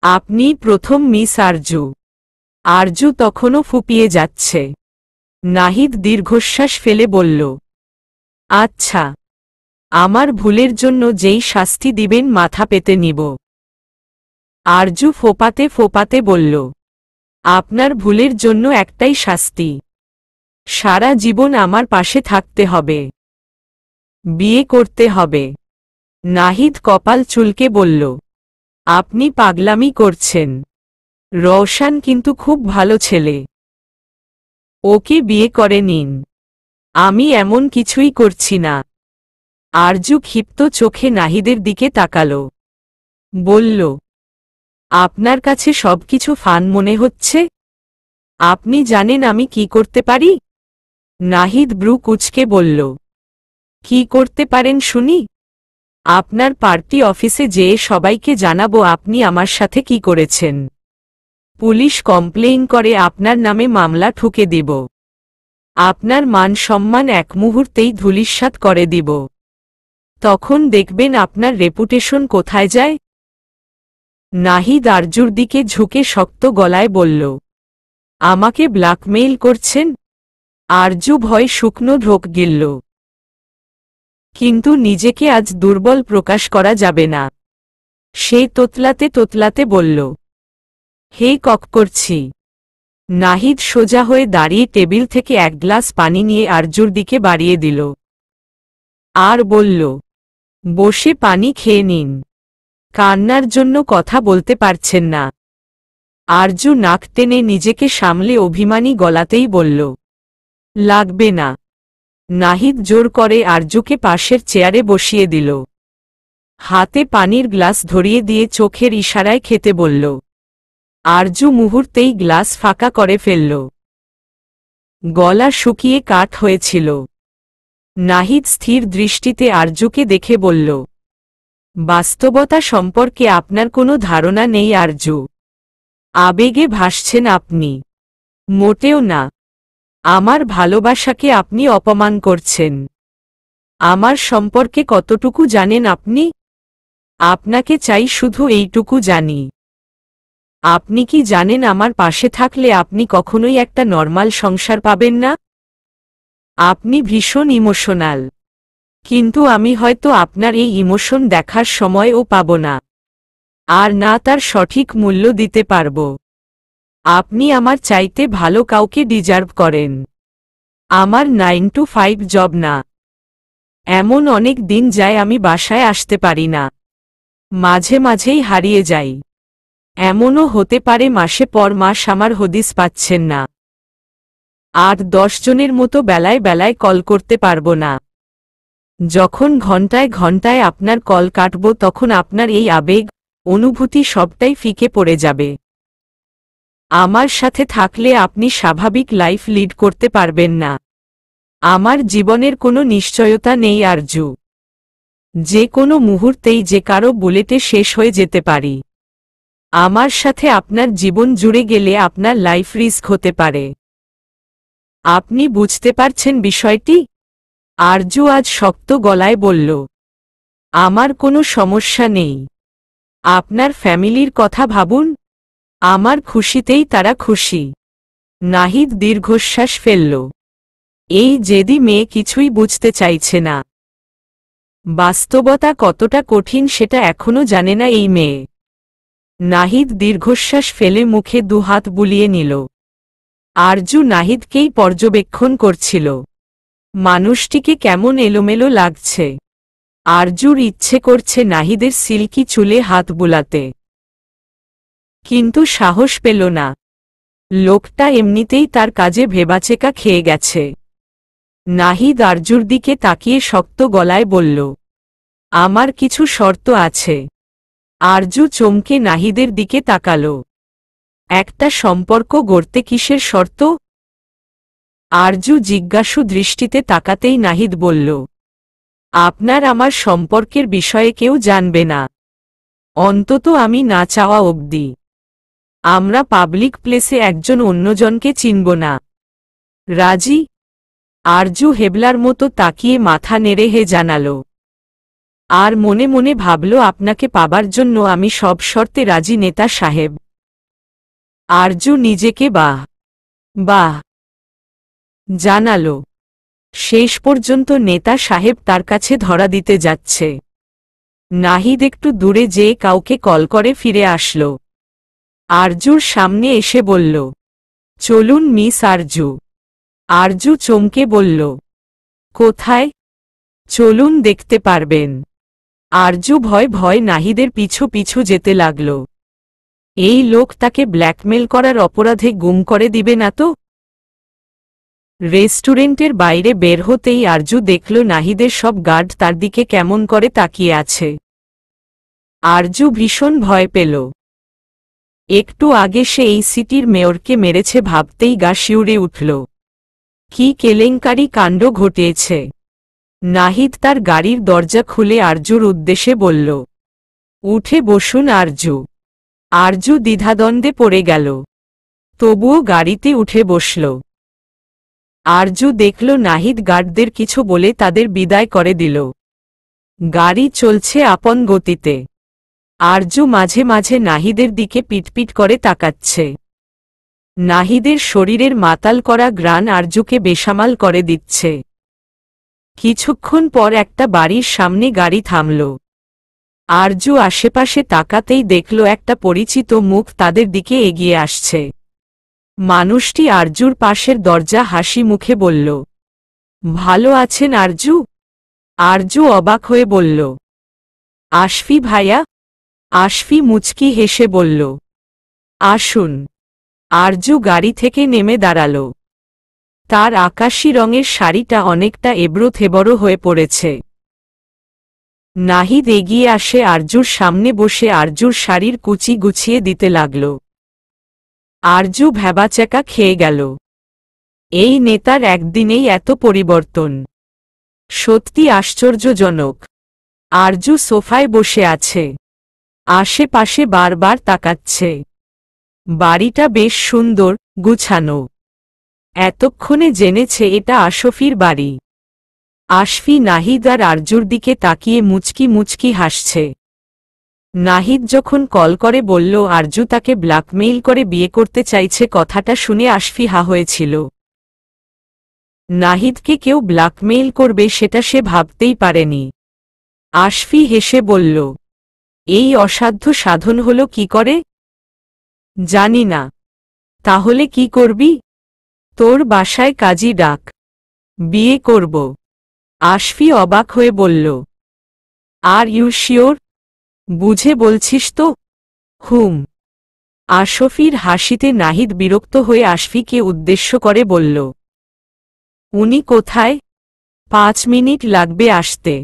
আপনি প্রথম মিস আরজু। আরজু তখনও ফুপিয়ে যাচ্ছে। নাহিদ দীর্ঘশ্বাস ফেলে বলল, আচ্ছা, আমার ভুলের জন্য যেই শাস্তি দিবেন মাথা পেতে নিব। আরজু ফোপাতে ফোপাতে বলল, আপনার ভুলের জন্য একটাই শাস্তি, সারা জীবন আমার পাশে থাকতে হবে, বিয়ে করতে হবে। নাহিদ কপাল চুলকে বলল, আপনি পাগলামি করছেন। রওশন কিন্তু খুব ভালো ছেলে। ওকে বিয়ে করে নিন। আমি এমন কিছুই করছি না। আরজু ক্ষিপ্ত চোখে নাহিদের দিকে তাকালো। বলল, আপনার কাছে সবকিছু ফান মনে হচ্ছে? আপনি জানেন আমি কি করতে পারি? নাহিদ ব্রু কুঁচকে বলল। কি করতে পারেন শুনি? আপনার পার্টি অফিসে যেয়ে সবাইকে জানাবো আপনি আমার সাথে কি করেছেন। পুলিশ কমপ্লেইন করে আপনার নামে মামলা ঠুকে দিব। আপনার মান সম্মান এক মুহূর্তেই ধূলিসাৎ করে দিব। তখন দেখবেন আপনার রেপুটেশন কোথায় যায়। নাহিদ আরজুর দিকে ঝুঁকে শক্ত গলায় বলল, আমাকে ব্ল্যাকমেইল করছেন? আরজু ভয় শুকনো ঢোক গিলল। কিন্তু নিজেকে আজ দুর্বল প্রকাশ করা যাবে না। সে তোতলাতে তোতলাতে বলল, হে কক করছি। নাহিদ সোজা হয়ে দাঁড়িয়ে টেবিল থেকে এক গ্লাস পানি নিয়ে আরজুর দিকে বাড়িয়ে দিল। আর বলল, বসে পানি খেয়ে নিন। কান্নার জন্য কথা বলতে পারছেন না। আরজু নাক টেনে নিজেকে সামলে অভিমানী গলাতেই বলল, লাগবে না। নাহিদ জোর করে আরজুকে পাশের চেয়ারে বসিয়ে দিল। হাতে পানির গ্লাস ধরিয়ে দিয়ে চোখের ইশারায় খেতে বলল। আরজু মুহূর্তেই গ্লাস ফাঁকা করে ফেলল। গলা শুকিয়ে কাঠ হয়েছিল। নাহিদ স্থির দৃষ্টিতে আরজুকে দেখে বলল, বাস্তবতা সম্পর্কে আপনার কোনো ধারণা নেই আরজু। আবেগে ভাসছেন আপনি। মোটেও না। আমার ভালোবাসাকে আপনি অপমান করছেন। আমার সম্পর্কে কতটুকু জানেন আপনি? আপনাকে চাই শুধু এইটুকু জানি। আপনি কি জানেন আমার পাশে থাকলে আপনি কখনোই একটা নরমাল সংসার পাবেন না? আপনি ভীষণ ইমোশনাল। কিন্তু আমি হয়তো আপনার এই ইমোশন দেখার সময়ও পাব না। আর না তার সঠিক মূল্য দিতে পারব। আপনি আমার চাইতে ভালো কাউকে ডিজার্ভ করেন। আমার 9 to 5 জব না। এমন অনেক দিন যায় আমি বাসায় আসতে পারি না। মাঝে মাঝেই হারিয়ে যাই। এমনও হতে পারে মাসে পর মাস আমার হদিস পাচ্ছেন না। 8-10 জনের মতো বেলায় বেলায় কল করতে পারবো না। যখন ঘন্টায় ঘন্টায় আপনার কল কাটব তখন আপনার এই আবেগ অনুভূতি সবটাই ফিকে পড়ে যাবে। আমার সাথে থাকলে আপনি স্বাভাবিক লাইফ লিড করতে পারবেন না। আমার জীবনের কোনো নিশ্চয়তা নেই আরজু। যে কোনো মুহূর্তেই যে কারো বুলেটে শেষ হয়ে যেতে পারি। আমার সাথে আপনার জীবন জুড়ে গেলে আপনার লাইফ রিস্ক হতে পারে। আপনি বুঝতে পারছেন বিষয়টি? আরজু আজ শক্ত গলায় বলল, আমার কোনো সমস্যা নেই। আপনার ফ্যামিলির কথা ভাবুন। আমার খুশিতেই তারা খুশি। নাহিদ দীর্ঘশ্বাস ফেলল। এই জেদি মেয়ে কিছুই বুঝতে চাইছে না। বাস্তবতা কতটা কঠিন সেটা এখনো জানে না এই মেয়ে। নাহিদ দীর্ঘশ্বাস ফেলে মুখে দুহাত বুলিয়ে নিল। আরজু নাহিদকেই পর্যবেক্ষণ করছিল। মানুষটিকে কেমন এলোমেলো লাগছে। আরজুর ইচ্ছে করছে নাহিদের সিল্কি চুলে হাত বুলাতে। কিন্তু সাহস পেল না। লোকটা এমনিতেই তার কাজে ভেবাচেকা খেয়ে গেছে। নাহিদ আরজুর দিকে তাকিয়ে শক্ত গলায় বলল, আমার কিছু শর্ত আছে। আরজু চমকে নাহিদের দিকে তাকাল। একটা সম্পর্ক গড়তে কিসের শর্ত? আরজু জিজ্ঞাসু দৃষ্টিতে তাকাতেই নাহিদ বলল, আপনার আমার সম্পর্কের বিষয়ে কেউ জানবে না। অন্তত আমি না চাওয়া অবধি। আমরা পাবলিক প্লেসে একজন অন্যজনকে চিনব না। রাজি? আরজু হেবলার মতো তাকিয়ে মাথা নেড়ে হে জানাল। আর মনে মনে ভাবল আপনাকে পাবার জন্য আমি সব শর্তে রাজি নেতা সাহেব। আরজু নিজেকে বাহ বাহ জানাল। শেষ পর্যন্ত নেতা সাহেব তার কাছে ধরা দিতে যাচ্ছে। নাহিদ একটু দূরে যেয়ে কাউকে কল করে ফিরে আসল। আরজুর সামনে এসে বলল, চলুন মিস আরজু। আরজু চমকে বলল, কোথায়? চলুন দেখতে পারবেন। আরজু ভয় ভয় নাহিদের পিছু পিছু যেতে লাগল। এই লোক তাকে ব্ল্যাকমেল করার অপরাধে গুম করে দিবে না তো? রেস্টুরেন্টের বাইরে বের হতেই আরজু দেখল নাহিদের সব গার্ড তার দিকে কেমন করে তাকিয়ে আছে। আরজু ভীষণ ভয় পেল। একটু আগে সে এই সিটির মেয়রকে মেরেছে ভাবতেই গা শিউরে উঠল। কি কেলেঙ্কারি কাণ্ড ঘটিয়েছে। নাহিদ তার গাড়ির দরজা খুলে আরজুর উদ্দেশ্যে বলল, উঠে বসুন আরজু। আরজু দ্বিধাদ্বন্দ্বে পড়ে গেল, তবুও গাড়িতে উঠে বসল। আরজু দেখল নাহিদ গার্ডদের কিছু বলে তাদের বিদায় করে দিল। গাড়ি চলছে আপন গতিতে। আরজু মাঝে মাঝে নাহিদের দিকে পিটপিট করে তাকাচ্ছে। নাহিদের শরীরের মাতাল করা গ্রাণ আরজুকে বেসামাল করে দিচ্ছে। কিছুক্ষণ পর একটা বাড়ির সামনে গাড়ি থামল। আরজু আশেপাশে তাকাতেই দেখল একটা পরিচিত মুখ তাদের দিকে এগিয়ে আসছে। মানুষটি আরজুর পাশের দরজা হাসি মুখে বলল, ভালো আছেন আরজু? আরজু অবাক হয়ে বলল, আশফি ভাইয়া। আশফি মুচকি হেসে বলল, আসুন। আরজু গাড়ি থেকে নেমে দাঁড়াল। তার আকাশী রঙের শাড়িটা অনেকটা এবড়ো থেবড়ো হয়ে পড়েছে। নাহিদ এগিয়ে আসে আরজুর সামনে বসে আরজুর শাড়ির কুচি গুছিয়ে দিতে লাগল। আরজু ভ্যাবাচ্যাকা খেয়ে গেল। এই নেতার একদিনেই এত পরিবর্তন, সত্যি আশ্চর্যজনক। আরজু সোফায় বসে আছে, আশেপাশে বারবার তাকাচ্ছে। বাড়িটা বেশ সুন্দর, গুছানো। এতক্ষণে জেনেছে এটা আশফির বাড়ি। আশফি নাহিদ আর আরজুর দিকে তাকিয়ে মুচকি মুচকি হাসছে। নাহিদ যখন কল করে বলল আরজু তাকে ব্ল্যাকমেইল করে বিয়ে করতে চাইছে, কথাটা শুনে আশফি হা হয়েছিল। নাহিদকে কেউ ব্ল্যাকমেইল করবে সেটা সে ভাবতেই পারেনি। আশফি হেসে বলল, এই অসাধ্য সাধন হলো কি করে? জানি না। তাহলে কি করবি? তোর বাসায় কাজী ডাক, বিয়ে করব। আশফি অবাক হয়ে বলল, আর ইউ শিওর? বুঝে বলছিস তো? হুম। আশফির হাসিতে নাহিদ বিরক্ত হয়ে আশফিকে উদ্দেশ্য করে বলল, উনি কোথায়? 5 মিনিট লাগবে আসতে।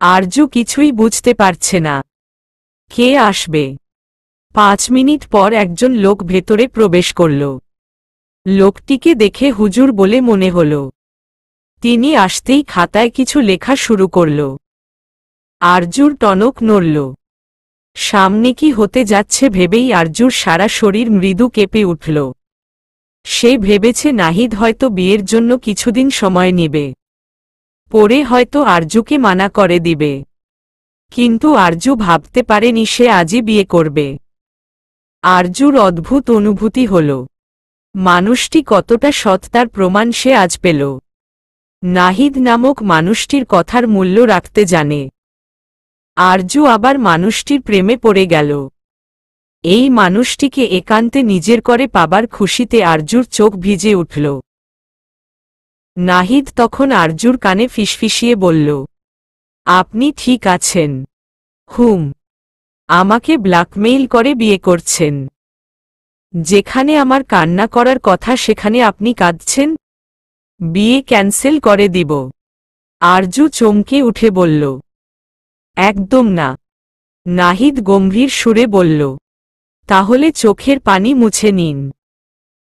আরজু কিছুই বুঝতে পারছে না। কে আসবে? 5 মিনিট পর একজন লোক ভেতরে প্রবেশ করল। লোকটিকে দেখে হুজুর বলে মনে হল। তিনি আসতেই খাতায় কিছু লেখা শুরু করল। আরজুর টনক নড়ল। সামনে কি হতে যাচ্ছে ভেবেই আরজুর সারা শরীর মৃদু কেঁপে উঠল। সে ভেবেছে নাহিদ হয়তো বিয়ের জন্য কিছুদিন সময় নেবে, পরে হয়তো আরজুকে মানা করে দিবে। কিন্তু আরজু ভাবতে পারেনি সে আজই বিয়ে করবে। আরজুর অদ্ভুত অনুভূতি হল, মানুষটি কতটা সৎ তার প্রমাণ সে আজ পেল। নাহিদ নামক মানুষটির কথার মূল্য রাখতে জানে। আরজু আবার মানুষটির প্রেমে পড়ে গেল। এই মানুষটিকে একান্তে নিজের করে পাবার খুশিতে আরজুর চোখ ভিজে উঠল। নাহিদ তখন আরজুর কানে ফিসফিসিয়ে বলল, আপনি ঠিক আছেন? হুম। আমাকে ব্ল্যাকমেইল করে বিয়ে করছেন? যেখানে আমার কান্না করার কথা সেখানে আপনি কাঁদছেন? বিয়ে ক্যান্সেল করে দিব। আরজু চমকে উঠে বলল, একদম না। নাহিদ গম্ভীর সুরে বলল, তাহলে চোখের পানি মুছে নিন।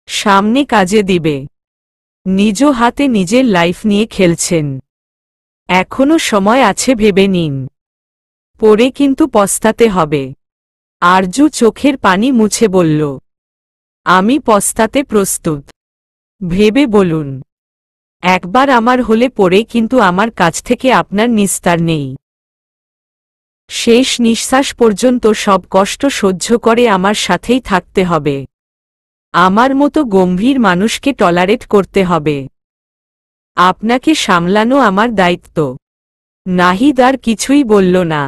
সামনে কাজে দিবে। নিজ হাতে নিজের লাইফ নিয়ে খেলছেন। এখনো সময় আছে, ভেবে নিন। পরে কিন্তু পস্তাতে হবে। আরজু চোখের পানি মুছে বলল, আমি পস্তাতে প্রস্তুত। ভেবে বলুন। একবার আমার হলে পরে কিন্তু আমার কাছ থেকে আপনার নিস্তার নেই। শেষ নিঃশ্বাস পর্যন্ত সব কষ্ট সহ্য করে আমার সাথেই থাকতে হবে। আমার মতো গম্ভীর মানুষকে টলারেট করতে হবে। আপনাকে সামলানো আমার দায়িত্ব। নাহিদ আর কিছুই বলল না।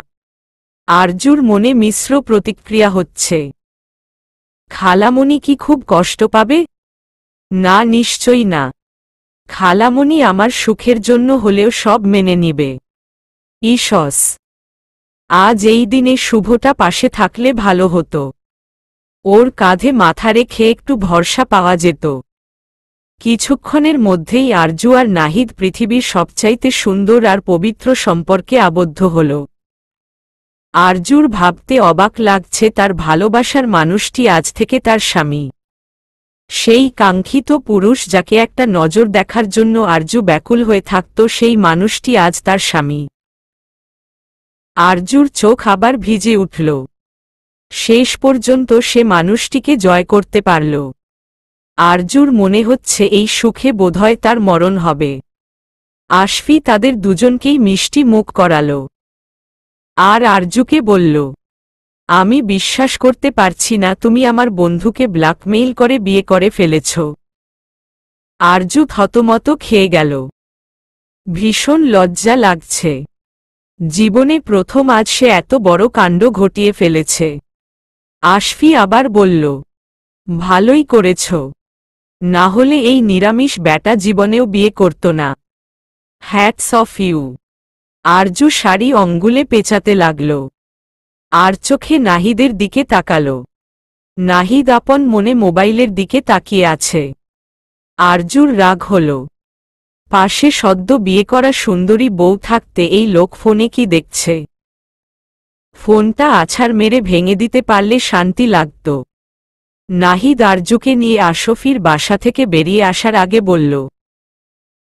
আরজুর মনে মিশ্র প্রতিক্রিয়া হচ্ছে। খালামণি কি খুব কষ্ট পাবে? না, নিশ্চয়ই না। খালামণি আমার সুখের জন্য হলেও সব মেনে নিবে। ঈশ্বর, আজ এই দিনে শুভটা পাশে থাকলে ভালো হতো। ওর কাঁধে মাথা রেখে একটু ভরসা পাওয়া যেত। কিছুক্ষণের মধ্যেই আরজু আর নাহিদ পৃথিবীর সবচাইতে সুন্দর আর পবিত্র সম্পর্কে আবদ্ধ হল। আরজুর ভাবতে অবাক লাগছে তার ভালোবাসার মানুষটি আজ থেকে তার স্বামী। সেই কাঙ্ক্ষিত পুরুষ যাকে একটা নজর দেখার জন্য আরজু ব্যাকুল হয়ে থাকত, সেই মানুষটি আজ তার স্বামী। আরজুর চোখ আবার ভিজে উঠল। শেষ পর্যন্ত সে মানুষটিকে জয় করতে পারল। আরজুর মনে হচ্ছে এই সুখে বোধহয় তার মরণ হবে। আশফি তাদের দুজনকেই মিষ্টি মুখ করাল আর আরজুকে বলল, আমি বিশ্বাস করতে পারছি না তুমি আমার বন্ধুকে ব্ল্যাকমেইল করে বিয়ে করে ফেলেছ। আরজু থতমত খেয়ে গেল। ভীষণ লজ্জা লাগছে। জীবনে প্রথম আজ সে এত বড় কাণ্ড ঘটিয়ে ফেলেছে। আশফি আবার বলল, ভালোই করেছ, না হলে এই নিরামিষ ব্যাটা জীবনেও বিয়ে করত না। Hats off you. Arzu sari অঙ্গুলে পেঁচাতে লাগল আর চোখে নাহিদের দিকে তাকাল। নাহিদ আপন মনে মোবাইলের দিকে তাকিয়ে আছে। আরজুর রাগ হল। পাশে সদ্য বিয়ে করা সুন্দরী বউ থাকতে এই লোক ফোনে কি দেখছে? ফোনটা আছাড় মেরে ভেঙে দিতে পারলে শান্তি লাগত। নাহিদ আরজুকে নিয়ে আশফির বাসা থেকে বেরিয়ে আসার আগে বলল,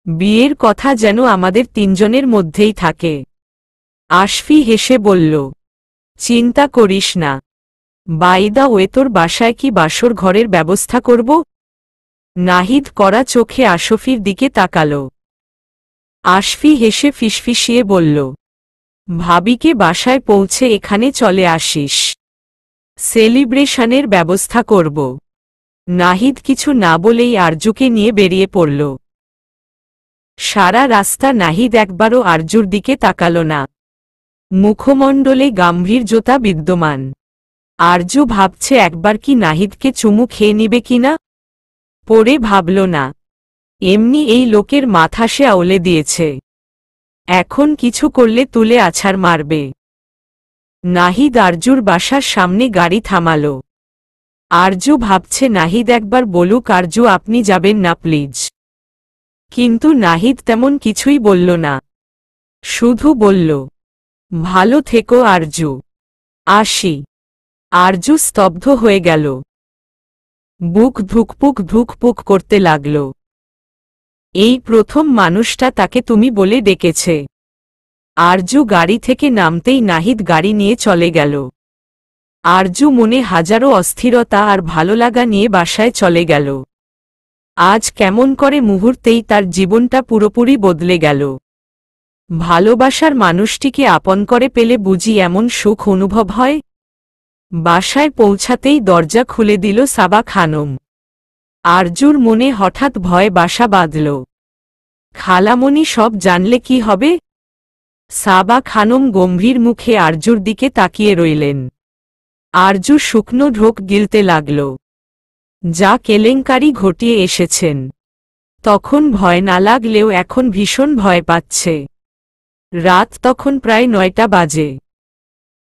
বিয়ের কথা যেন আমাদের তিনজনের মধ্যেই থাকে। আশফি হেসে বলল, চিন্তা করিস না, বাই দা ওয়ে তোর বাসায় কি বাসর ঘরের ব্যবস্থা করব? নাহিদ কড়া চোখে আশফির দিকে তাকাল। আশফি হেসে ফিসফিসিয়ে বলল, ভাবিকে বাসায় পৌঁছে এখানে চলে আসিস, সেলিব্রেশনের ব্যবস্থা করব। নাহিদ কিছু না বলেই আরজুকে নিয়ে বেরিয়ে পড়ল। সারা রাস্তা নাহিদ একবারও আরজুর দিকে তাকাল না। মুখমণ্ডলে গাম্ভীর্যতা বিদ্যমান। আরজু ভাবছে একবার কি নাহিদকে চুমু খেয়ে নিবে কিনা। পরে ভাবল না, এমনি এই লোকের মাথা সে আউলে দিয়েছে, এখন কিছু করলে তুলে আছাড় মারবে। নাহিদ আরজুর বাসার সামনে গাড়ি থামাল। আরজু ভাবছে নাহিদ একবার বলুক, আরজু আপনি যাবেন না প্লিজ। কিন্তু নাহিদ তেমন কিছুই বলল না, শুধু বলল, ভালো থেকো আরজু, আসি। আরজু স্তব্ধ হয়ে গেল। বুক ধুকপুক ধুকপুক করতে লাগল। এই প্রথম মানুষটা তাকে তুমি বলে ডেকেছে। আরজু গাড়ি থেকে নামতেই নাহিদ গাড়ি নিয়ে চলে গেল। আরজু মনে হাজারো অস্থিরতা আর ভালোলাগা নিয়ে বাসায় চলে গেল। আজ কেমন করে মুহূর্তেই তার জীবনটা পুরোপুরি বদলে গেল। ভালোবাসার মানুষটিকে আপন করে পেলে বুঝি এমন সুখ অনুভব হয়। বাসায় পৌঁছাতেই দরজা খুলে দিল সাবা খানম। আরজুর মনে হঠাৎ ভয় বাসা বাঁধল। খালামণি সব জানলে কি হবে? সাবা খানম গম্ভীর মুখে আরজুর দিকে তাকিয়ে রইলেন। আরজু শুকনো ঢোক গিলতে লাগল। যা কেলেঙ্কারি ঘটিয়ে এসেছেন, তখন ভয় না লাগলেও এখন ভীষণ ভয় পাচ্ছে। রাত তখন প্রায় 9টা বাজে।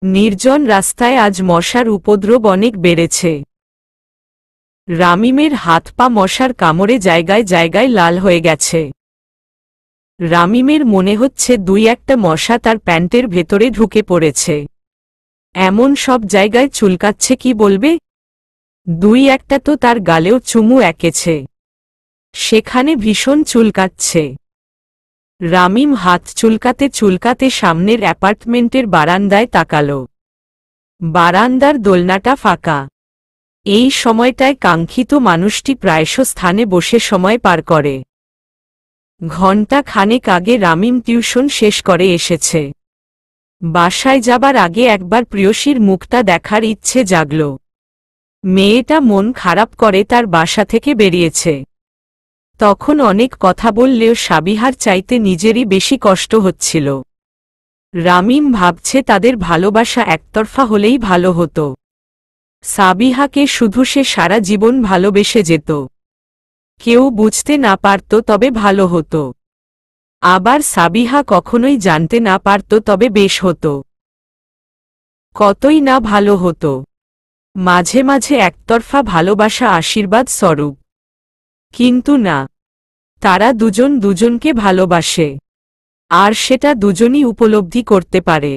নির্জন রাস্তায় আজ মশার উপদ্রব অনেক বেড়েছে। রামিমের হাত পা মশার কামড়ে জায়গায় জায়গায় লাল হয়ে গেছে। রামিমের মনে হচ্ছে 2-1টা মশা তার প্যান্টের ভেতরে ঢুকে পড়েছে। এমন সব জায়গায় চুলকাচ্ছে কি বলবে। 2-1টা তো তার গালেও চুমু এঁকেছে, সেখানে ভীষণ চুলকাচ্ছে। রামিম হাত চুলকাতে চুলকাতে সামনের অ্যাপার্টমেন্টের বারান্দায় তাকাল। বারান্দার দোলনাটা ফাঁকা। এই সময়টায় কাঙ্ক্ষিত মানুষটি প্রায়শ স্থানে বসে সময় পার করে। ঘণ্টা খানেক আগে রামিম টিউশন শেষ করে এসেছে। বাসায় যাবার আগে একবার প্রিয়সীর মুখটা দেখার ইচ্ছে জাগল। মেয়েটা মন খারাপ করে তার বাসা থেকে বেরিয়েছে। তখন অনেক কথা বললেও সাবিহার চাইতে নিজেরই বেশি কষ্ট হচ্ছিল। রামিম ভাবছে তাদের ভালোবাসা একতরফা হলেই ভালো হতো। সাবিহাকে শুধু সে সারা জীবন ভালোবেসে যেত। কেউ বুঝতে না পারত তবে ভালো হতো। আবার সাবিহা কখনোই জানতে না পারত তবে বেশ হতো। কতই না ভালো হতো। মাঝে মাঝে একতরফা ভালোবাসা আশীর্বাদ স্বরূপ। কিন্তু না, তারা দুজন দুজনকে ভালোবাসে, আর সেটা দুজনই উপলব্ধি করতে পারে।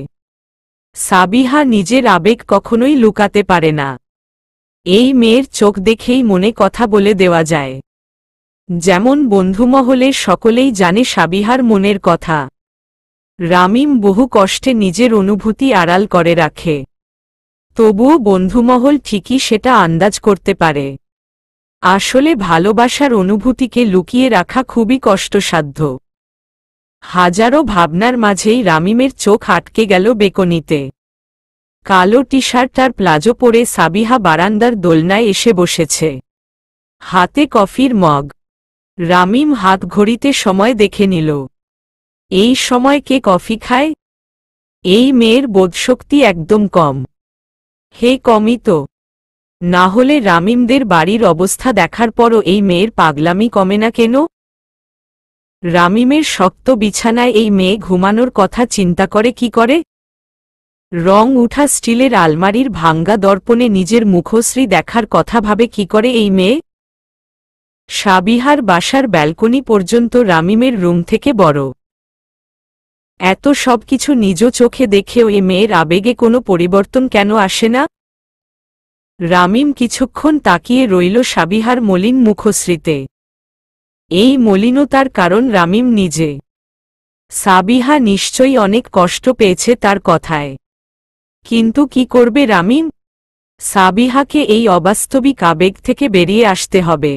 সাবিহা নিজের আবেগ কখনোই লুকাতে পারে না। এই মেয়ের চোখ দেখেই মনে কথা বলে দেওয়া যায়। যেমন বন্ধুমহলের সকলেই জানে সাবিহার মনের কথা। রামিম বহু কষ্টে নিজের অনুভূতি আড়াল করে রাখে, তবুও বন্ধুমহল ঠিকই সেটা আন্দাজ করতে পারে। আসলে ভালোবাসার অনুভূতিকে লুকিয়ে রাখা খুবই কষ্টসাধ্য। হাজারো ভাবনার মাঝেই রামিমের চোখ আটকে গেল বেকনিতে। কালো টি শার্ট আর প্লাজো পরে সাবিহা বারান্দার দোলনায় এসে বসেছে, হাতে কফির মগ। রামিম হাত ঘড়িতে সময় দেখে নিল। এই সময় কে কফি খায়? এই মেয়ের বোধশক্তি একদম কম। হে, কমই তো। না হলে রামিমদের বাড়ির অবস্থা দেখার পরও এই মেয়ের পাগলামি কমে না কেন? রামিমের শক্ত বিছানায় এই মেয়ে ঘুমানোর কথা চিন্তা করে কি করে? রং উঠা স্টিলের আলমারির ভাঙ্গা দর্পণে নিজের মুখশ্রী দেখার কথা ভাবে কি করে এই মেয়ে? সাবিহার বাসার ব্যালকনি পর্যন্ত রামিমের রুম থেকে বড়। এত সব কিছু নিজ চোখে দেখেও এ মেয়ের আবেগে কোনো পরিবর্তন কেন আসে না? রামিম কিছুক্ষণ তাকিয়ে রইল সাবিহার মলিন মুখশ্রীতে। এই মলিনতার কারণ রামিম নিজে। সাবিহা নিশ্চয়ই অনেক কষ্ট পেয়েছে তার কথায়। কিন্তু কি করবে রামিম? সাবিহাকে এই অবাস্তবিক আবেগ থেকে বেরিয়ে আসতে হবে,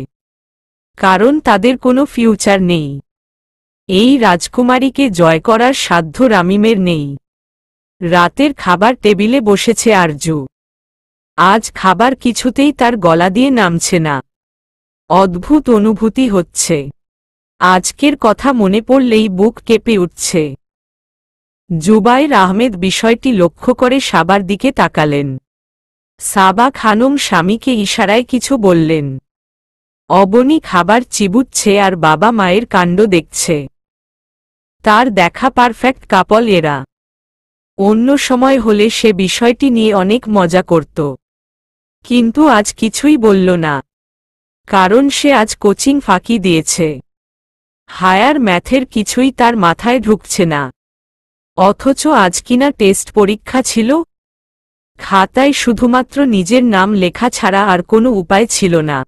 কারণ তাদের কোনো ফিউচার নেই। এই রাজকুমারীকে জয় করার সাধ্য রামিমের নেই। রাতের খাবার টেবিলে বসেছে আরজু। আজ খাবার কিছুতেই তার গলা দিয়ে নামছে না। অদ্ভুত অনুভূতি হচ্ছে। আজকের কথা মনে পড়লেই বুক কেঁপে উঠছে। জুবাইর আহমেদ বিষয়টি লক্ষ্য করে সাবার দিকে তাকালেন। সাবা খানম স্বামীকে ইশারায় কিছু বললেন। অবনী খাবার চিবুচ্ছে আর বাবা মায়ের কাণ্ড দেখছে। তার দেখা পারফেক্ট কাপল এরা। অন্য সময় হলে সে বিষয়টি নিয়ে অনেক মজা করত, কিন্তু আজ কিছুই বলল না, কারণ সে আজ কোচিং ফাঁকি দিয়েছে। হায়ার ম্যাথের কিছুই তার মাথায় ঢুকছে না, অথচ আজ কিনা টেস্ট পরীক্ষা ছিল। খাতায় শুধুমাত্র নিজের নাম লেখা ছাড়া আর কোনো উপায় ছিল না।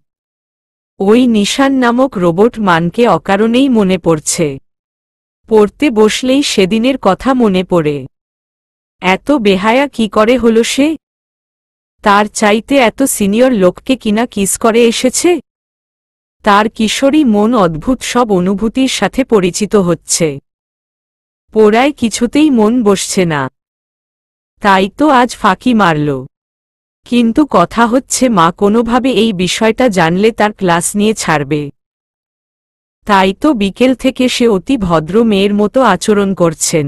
ওই নিশান নামক রোবট মানকে অকারণেই মনে পড়ছে। পড়তে বসলেই সেদিনের কথা মনে পড়ে। এত বেহায়া কি করে হলো সে? তার চাইতে এত সিনিয়র লোককে কিনা কিস করে এসেছে। তার কিশোরী মন অদ্ভুত সব অনুভূতির সাথে পরিচিত হচ্ছে। পড়ায় কিছুতেই মন বসছে না, তাই তো আজ ফাঁকি মারল। কিন্তু কথা হচ্ছে মা কোনোভাবে এই বিষয়টা জানলে তার ক্লাস নিয়ে ছাড়বে। তাই তো বিকেল থেকে সে অতি ভদ্র মেয়ের মতো আচরণ করছেন।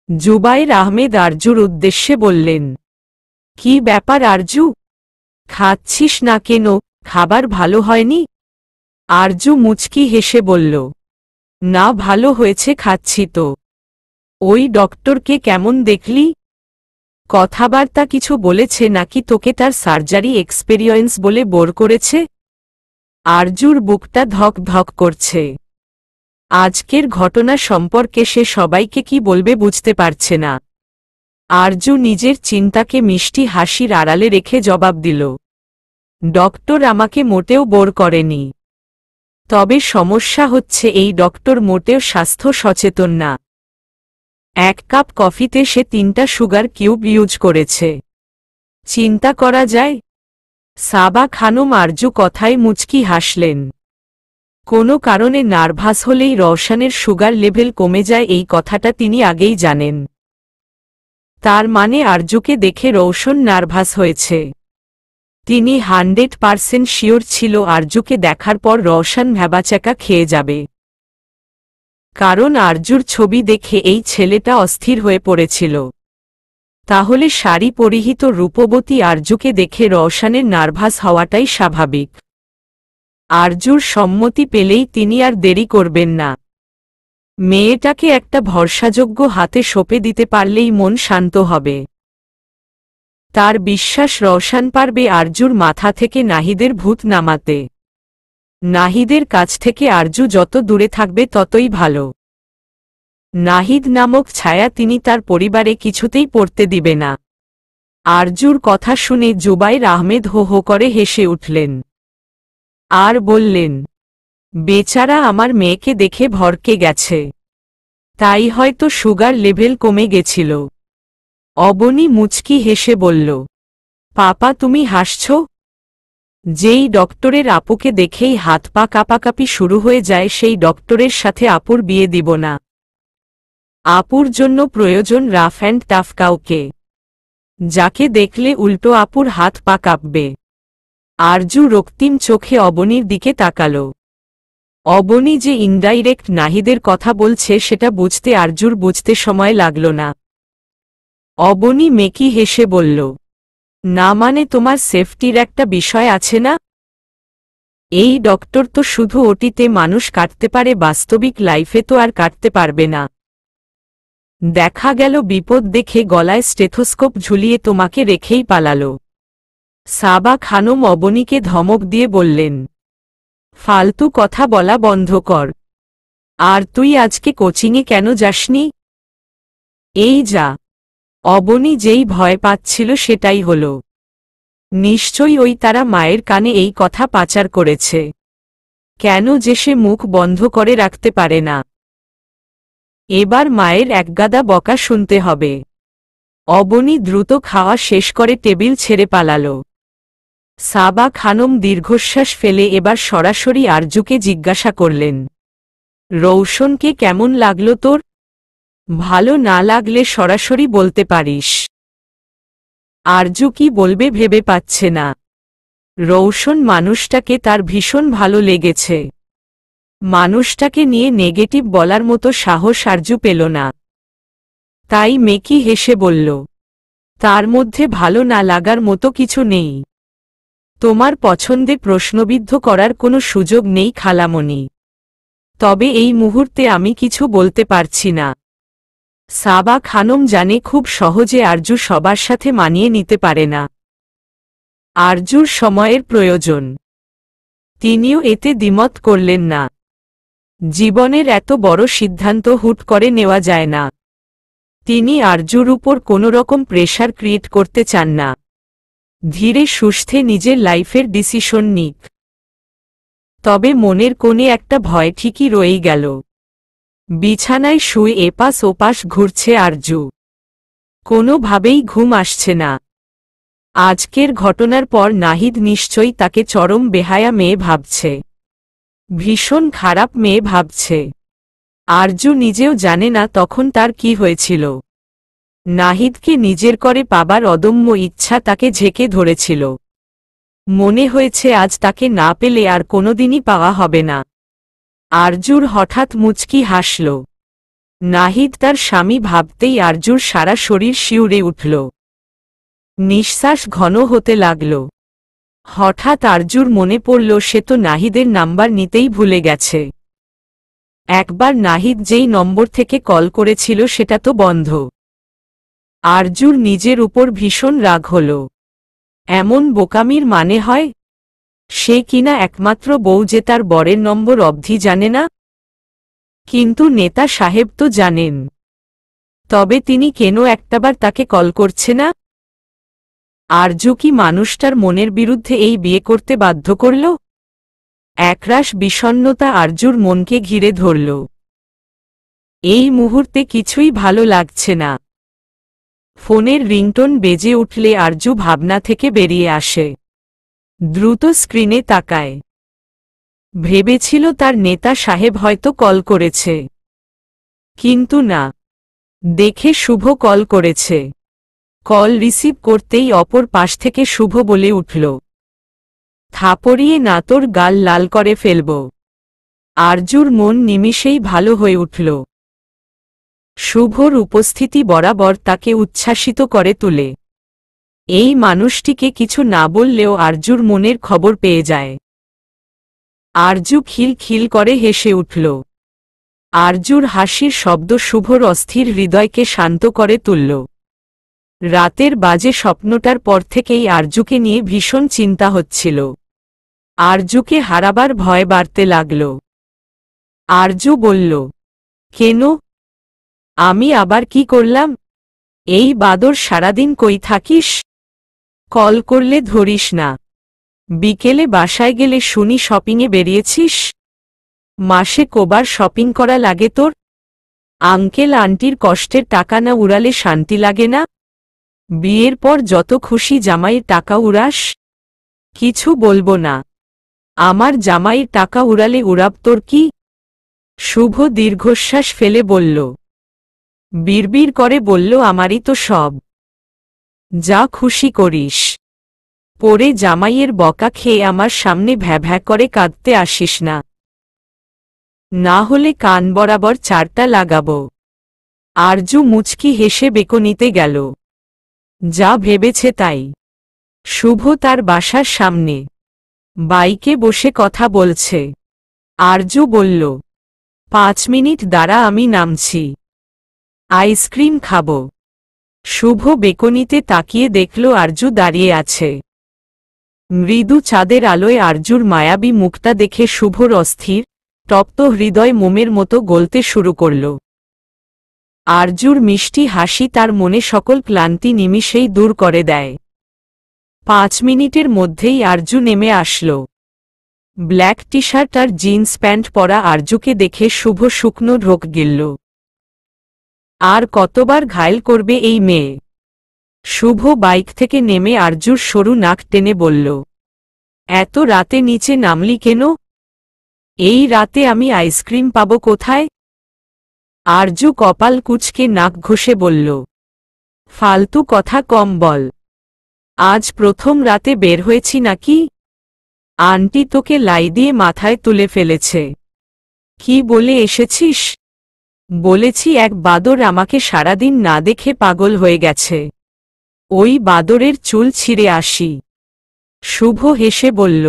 জুবাইর আহমেদ আরজুর উদ্দেশ্যে বললেন, কি ব্যাপার আরজু, খাচ্ছিস না কেন? খাবার ভালো হয়নি? আরজু মুচকি হেসে বলল, না, ভালো হয়েছে, খাচ্ছি তো। ওই ডক্টরকে কেমন দেখলি? কথাবার্তা কিছু বলেছে নাকি তোকে তার সার্জারি এক্সপেরিয়েন্স বলে বোর করেছে? আরজুর বুকটা ধক ধক করছে। আজকের ঘটনা সম্পর্কে সে সবাইকে কি বলবে বুঝতে পারছে না। আরজু নিজের চিন্তাকে মিষ্টি হাসির আড়ালে রেখে জবাব দিল, ডক্টর আমাকে মোটেও বোর করেনি। তবে সমস্যা হচ্ছে এই ডক্টর মোটেও স্বাস্থ্য সচেতন না। এক কাপ কফিতে সে 3টা সুগার কিউব ইউজ করেছে। চিন্তা করা যায়? সাবা খানম আরজু কথায় মুচকি হাসলেন। কোনো কারণে নার্ভাস হলেই রওশনের সুগার লেভেল কমে যায় এই কথাটা তিনি আগেই জানেন। তার মানে আরজুকে দেখে রওশন নার্ভাস হয়েছে। তিনি 100% শিওর ছিল আরজুকে দেখার পর রওশন ভ্যাবাচ্যাকা খেয়ে যাবে। কারণ আরজুর ছবি দেখে এই ছেলেটা অস্থির হয়ে পড়েছিল। তাহলে শাড়ি পরিহিত রূপবতী আরজুকে দেখে রওশনের নার্ভাস হওয়াটাই স্বাভাবিক। আরজুর সম্মতি পেলেই তিনি আর দেরি করবেন না। মেয়েটাকে একটা ভরসাযোগ্য হাতে সঁপে দিতে পারলেই মন শান্ত হবে। তার বিশ্বাস রওশন পারবে আরজুর মাথা থেকে নাহিদের ভূত নামাতে। নাহিদের কাছ থেকে আরজু যত দূরে থাকবে ততই ভালো। নাহিদ নামক ছায়া তিনি তার পরিবারে কিছুতেই পড়তে দিবে না। আরজুর কথা শুনে জুবাইর আহমেদ হো হো করে হেসে উঠলেন আর বললেন, বেচারা আমার মেয়েকে দেখে ভরকে গেছে, তাই হয়তো সুগার লেভেল কমে গেছিল। অবনী মুচকি হেসে বলল, পাপা তুমি হাসছ? যেই ডক্টরের আপুকে দেখেই হাত পা কাঁপাকাঁপি শুরু হয়ে যায় সেই ডক্টরের সাথে আপুর বিয়ে দিব না। আপুর জন্য প্রয়োজন রাফ অ্যান্ড টাফ কাউকে, যাকে দেখলে উল্টো আপুর হাত পা কাঁপবে। আরজু রক্তিম চোখে অবনীর দিকে তাকাল। অবনী যে ইনডাইরেক্ট নাহিদের কথা বলছে সেটা বুঝতে আরজুর বুঝতে সময় লাগল না। অবনী মেকি হেসে বলল, না মানে তোমার সেফটির একটা বিষয় আছে না? এই ডক্টর তো শুধু ওটিতে মানুষ কাটতে পারে, বাস্তবিক লাইফে তো আর কাটতে পারবে না। দেখা গেল বিপদ দেখে গলায় স্টেথোস্কোপ ঝুলিয়ে তোমাকে রেখেই পালালো। সাবা খানম অবনীকে ধমক দিয়ে বললেন, ফালতু কথা বলা বন্ধ কর। আর তুই আজকে কোচিংয়ে কেন যাসনি? এই যা। অবনী যেই ভয় পাচ্ছিল সেটাই হল। নিশ্চয়ই ওই তারা মায়ের কানে এই কথা পাচার করেছে। কেন যে সে মুখ বন্ধ করে রাখতে পারে না। এবার মায়ের একগাদা বকা শুনতে হবে। অবনী দ্রুত খাওয়া শেষ করে টেবিল ছেড়ে পালাল। সাবা খানম দীর্ঘশ্বাস ফেলে এবার সরাসরি আরজুকে জিজ্ঞাসা করলেন, রৌশনকে কেমন লাগলো তোর? ভালো না লাগলে সরাসরি বলতে পারিস। আরজু কি বলবে ভেবে পাচ্ছে না। রৌশন মানুষটাকে তার ভীষণ ভালো লেগেছে। মানুষটাকে নিয়ে নেগেটিভ বলার মতো সাহস আরজু পেল না। তাই মেকি হেসে বলল, তার মধ্যে ভালো না লাগার মতো কিছু নেই। তোমার পছন্দে প্রশ্নবিদ্ধ করার কোনো সুযোগ নেই খালামণি। তবে এই মুহূর্তে আমি কিছু বলতে পারছি না। সাবা খানম জানে খুব সহজে আরজু সবার সাথে মানিয়ে নিতে পারে না। আরজুর সময়ের প্রয়োজন। তিনিও এতে দ্বিমত করলেন না। জীবনের এত বড় সিদ্ধান্ত হুট করে নেওয়া যায় না। তিনি আরজুর উপর কোনোরকম প্রেশার ক্রিয়েট করতে চান না। ধীরে সুস্থে নিজের লাইফের ডিসিশন নিক। তবে মনের কোণে একটা ভয় ঠিকই রয়েই গেল। বিছানায় শুয়ে এপাশ ওপাশ ঘুরছে আরজু। কোনোভাবেই ঘুম আসছে না। আজকের ঘটনার পর নাহিদ নিশ্চয়ই তাকে চরম বেহায়া মেয়ে ভাবছে। ভীষণ খারাপ মেয়ে ভাবছে। আরজু নিজেও জানে না তখন তার কি হয়েছিল। নাহিদকে নিজের করে পাবার অদম্য ইচ্ছা তাকে ঝেঁকে ধরেছিল। মনে হয়েছে আজ তাকে না পেলে আর কোনোদিনই পাওয়া হবে না। আরজুর হঠাৎ মুচকি হাসল। নাহিদ তার স্বামী ভাবতেই আরজুর সারা শরীর শিউরে উঠল। নিঃশ্বাস ঘন হতে লাগল। হঠাৎ আরজুর মনে পড়ল সে তো নাহিদের নাম্বার নিতেই ভুলে গেছে। একবার নাহিদ যেই নম্বর থেকে কল করেছিল সেটা তো বন্ধ। আরজুর নিজের উপর ভীষণ রাগ হল। এমন বোকামির মানে হয়? সে কিনা একমাত্র বউ যে তার বরের নম্বর অবধি জানে না। কিন্তু নেতা সাহেব তো জানেন। তবে তিনি কেন একটাবার তাকে কল করছে না? আরজু কি মানুষটার মনের বিরুদ্ধে এই বিয়ে করতে বাধ্য করল? একরাশ বিষণ্ণতা আরজুর মনকে ঘিরে ধরল। এই মুহূর্তে কিছুই ভালো লাগছে না। ফোনের রিংটোন বেজে উঠলে আরজু ভাবনা থেকে বেরিয়ে আসে। দ্রুত স্ক্রিনে তাকায়। ভেবেছিল তার নেতা সাহেব হয়তো কল করেছে। কিন্তু না। দেখে শুভ কল করেছে। কল রিসিভ করতেই অপর পাশ থেকে শুভ বলে উঠল, থাপড়িয়ে না তোর গাল লাল করে ফেলব। আরজুর মন নিমিষেই ভালো হয়ে উঠল। শুভর উপস্থিতি বরাবর তাকে উচ্ছ্বাসিত করে তোলে। এই মানুষটিকে কিছু না বললেও আরজুর মনের খবর পেয়ে যায়। আরজু খিল খিল করে হেসে উঠল। আরজুর হাসির শব্দ শুভর অস্থির হৃদয়কে শান্ত করে তুলল। রাতের বাজে স্বপ্নটার পর থেকেই আরজুকে নিয়ে ভীষণ চিন্তা হচ্ছিল। আরজুকে হারাবার ভয় বাড়তে লাগল। আরজু বলল, কেন? আমি আবার কি করলাম? এই বাদর সারাদিন কই থাকিস? কল করলে ধরিস না। বিকেলে বাসায় গেলে শুনি শপিংয়ে বেরিয়েছিস। মাসে কবার শপিং করা লাগে তোর? আঙ্কেল আন্টির কষ্টের টাকা না উড়ালে শান্তি লাগে না? বিয়ের পর যত খুশি জামাইয়ের টাকা উড়াস। কিছু বলবো না। আমার জামাইয়ের টাকা উড়ালে উড়াব তোর কি? শুভ দীর্ঘশ্বাস ফেলে বলল। বিড়বিড় করে বলল, আমারই তো সব। যা খুশি করিস। পরে জামাইয়ের বকা খেয়ে আমার সামনে ভ্যাভ্যা করে কাঁদতে আসিস না। না হলে কান বরাবর চারটা লাগাবো। আরজু মুচকি হেসে বেকনিতে গেল। যা ভেবেছে তাই। শুভ তার বাসার সামনে বাইকে বসে কথা বলছে। আরজু বলল, 5 মিনিট দাঁড়া, আমি নামছি। আইসক্রিম খাবো। শুভ বেকনিতে তাকিয়ে দেখল আরজু দাঁড়িয়ে আছে। মৃদু চাঁদের আলোয় আরজুর মায়াবী মুখটা দেখে শুভর অস্থির তপ্ত হৃদয় মোমের মতো গলতে শুরু করল। আরজুর মিষ্টি হাসি তার মনে সকল ক্লান্তি নিমিষেই দূর করে দেয়। 5 মিনিটের মধ্যেই আরজু নেমে আসল। ব্ল্যাক টি শার্ট আর জিন্স প্যান্ট পরা আরজুকে দেখে শুভ শুকনো ঢোক গিলল। আর কতবার ঘায়েল করবে এই মেয়ে? শুভ বাইক থেকে নেমে আরজুর সরু নাক টেনে বলল, এত রাতে নিচে নামলি কেন? এই রাতে আমি আইসক্রিম পাবো কোথায়? আরজু কপাল কুঁচকে নাক ঘষে বলল, ফালতু কথা কম বল। আজ প্রথম রাতে বের হয়েছি নাকি? আন্টি তোকে লাই দিয়ে মাথায় তুলে ফেলেছে। কি বলে এসেছিস? বলেছি এক বাদর আমাকে সারাদিন না দেখে পাগল হয়ে গেছে। ওই বাদরের চুল ছিঁড়ে আসি। শুভ হেসে বলল,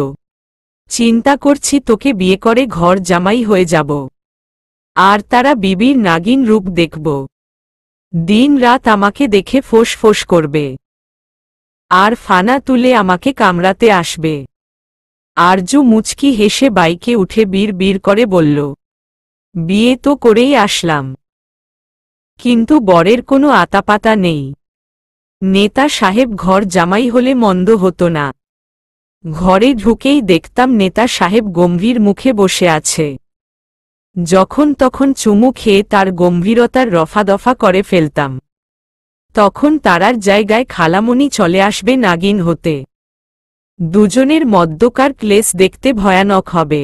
চিন্তা করছি তোকে বিয়ে করে ঘর জামাই হয়ে যাব। আর তারা বিবির নাগিন রূপ দেখব। দিন রাত আমাকে দেখে ফোঁস ফোঁস করবে। আর ফানা তুলে আমাকে কামড়াতে আসবে। আরজু মুচকি হেসে বাইকে উঠে বিড় বিড় করে বলল, বিয়ে তো করেই আসলাম, কিন্তু বরের কোনো আতাপাতা নেই। নেতা সাহেব ঘর জামাই হলে মন্দ হতো না। ঘরে ঢুকেই দেখতাম নেতা সাহেব গম্ভীর মুখে বসে আছে। যখন তখন চুমু খেয়ে তার গম্ভীরতার রফাদফা করে ফেলতাম। তখন তারার জায়গায় খালামণি চলে আসবে নাগিন হতে। দুজনের মদ্যকার ক্লেশ দেখতে ভয়ানক হবে।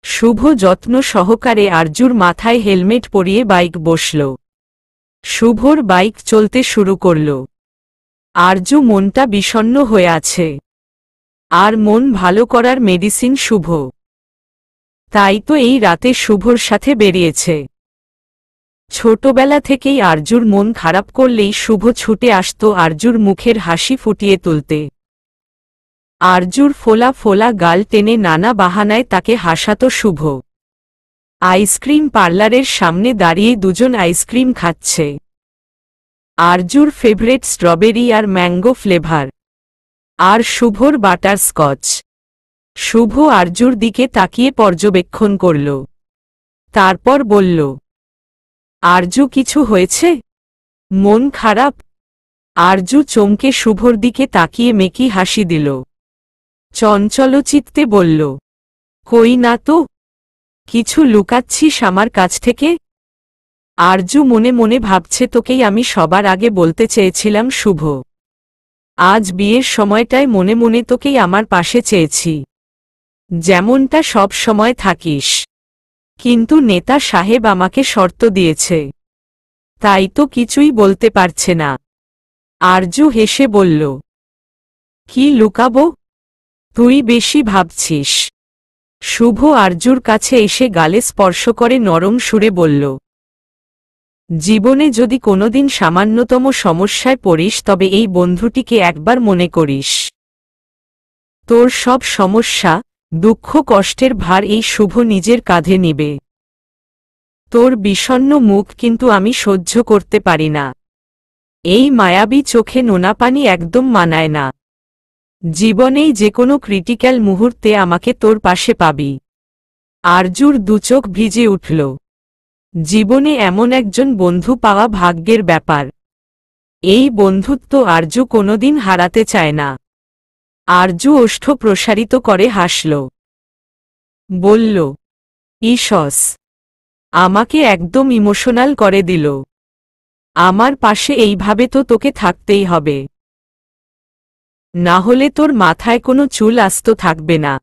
শুভ যত্ন সহকারে আরজুর মাথায় হেলমেট পরিয়ে বাইক বসল। শুভর বাইক চলতে শুরু করল। আরজু মনটা বিষণ্ণ হয়ে আছে। আর মন ভালো করার মেডিসিন শুভ। তাই তো এই রাতে শুভর সাথে বেরিয়েছে। ছোটবেলা থেকেই আরজুর মন খারাপ করলেই শুভ ছুটে আসত আরজুর মুখের হাসি ফুটিয়ে তুলতে। আরজুর ফোলা ফোলা গাল টেনে নানা বাহানায় তাকে হাসাত শুভ। আইসক্রিম পার্লারের সামনে দাঁড়িয়ে দুজন আইসক্রিম খাচ্ছে। আরজুর ফেভারিট স্ট্রবেরি আর ম্যাঙ্গো ফ্লেভার, আর শুভর বাটারস্কচ। শুভ আরজুর দিকে তাকিয়ে পর্যবেক্ষণ করল। তারপর বলল, আরজু কিছু হয়েছে? মন খারাপ? আরজু চমকে শুভর দিকে তাকিয়ে মেকি হাসি দিল। চঞ্চলচিত্তে বলল, কই না তো। কিছু লুকাচ্ছিস আমার কাছ থেকে? আরজু মনে মনে ভাবছে, তোকেই আমি সবার আগে বলতে চেয়েছিলাম শুভ। আজ বিয়ের সময়টায় মনে মনে তোকেই আমার পাশে চেয়েছি, যেমনটা সব সময় থাকিস। কিন্তু নেতা সাহেব আমাকে শর্ত দিয়েছে, তাই তো কিছুই বলতে পারছে না। আরজু হেসে বলল, কি লুকাবো? তুই বেশি ভাবছিস। শুভ আরজুর কাছে এসে গালে স্পর্শ করে নরম সুরে বলল, জীবনে যদি কোনোদিন সামান্যতম সমস্যায় পড়িস তবে এই বন্ধুটিকে একবার মনে করিস। তোর সব সমস্যা, দুঃখ, কষ্টের ভার এই শুভ নিজের কাঁধে নিবে। তোর বিষণ্ণ মুখ কিন্তু আমি সহ্য করতে পারি না। এই মায়াবী চোখে নোনা পানি একদম মানায় না। জীবনেই যে কোনো ক্রিটিক্যাল মুহূর্তে আমাকে তোর পাশে পাবি। আরজুর দুচোখ ভিজে উঠল। জীবনে এমন একজন বন্ধু পাওয়া ভাগ্যের ব্যাপার। এই বন্ধুত্ব আরজু কোনোদিন হারাতে চায় না। আরজু ওষ্ঠ প্রসারিত করে হাসল। বলল, ইসস, আমাকে একদম ইমোশনাল করে দিল। আমার পাশে এইভাবে তো তোকে থাকতেই হবে, না হলে তোর মাথায় কোনো চুল আস্ত থাকবে না।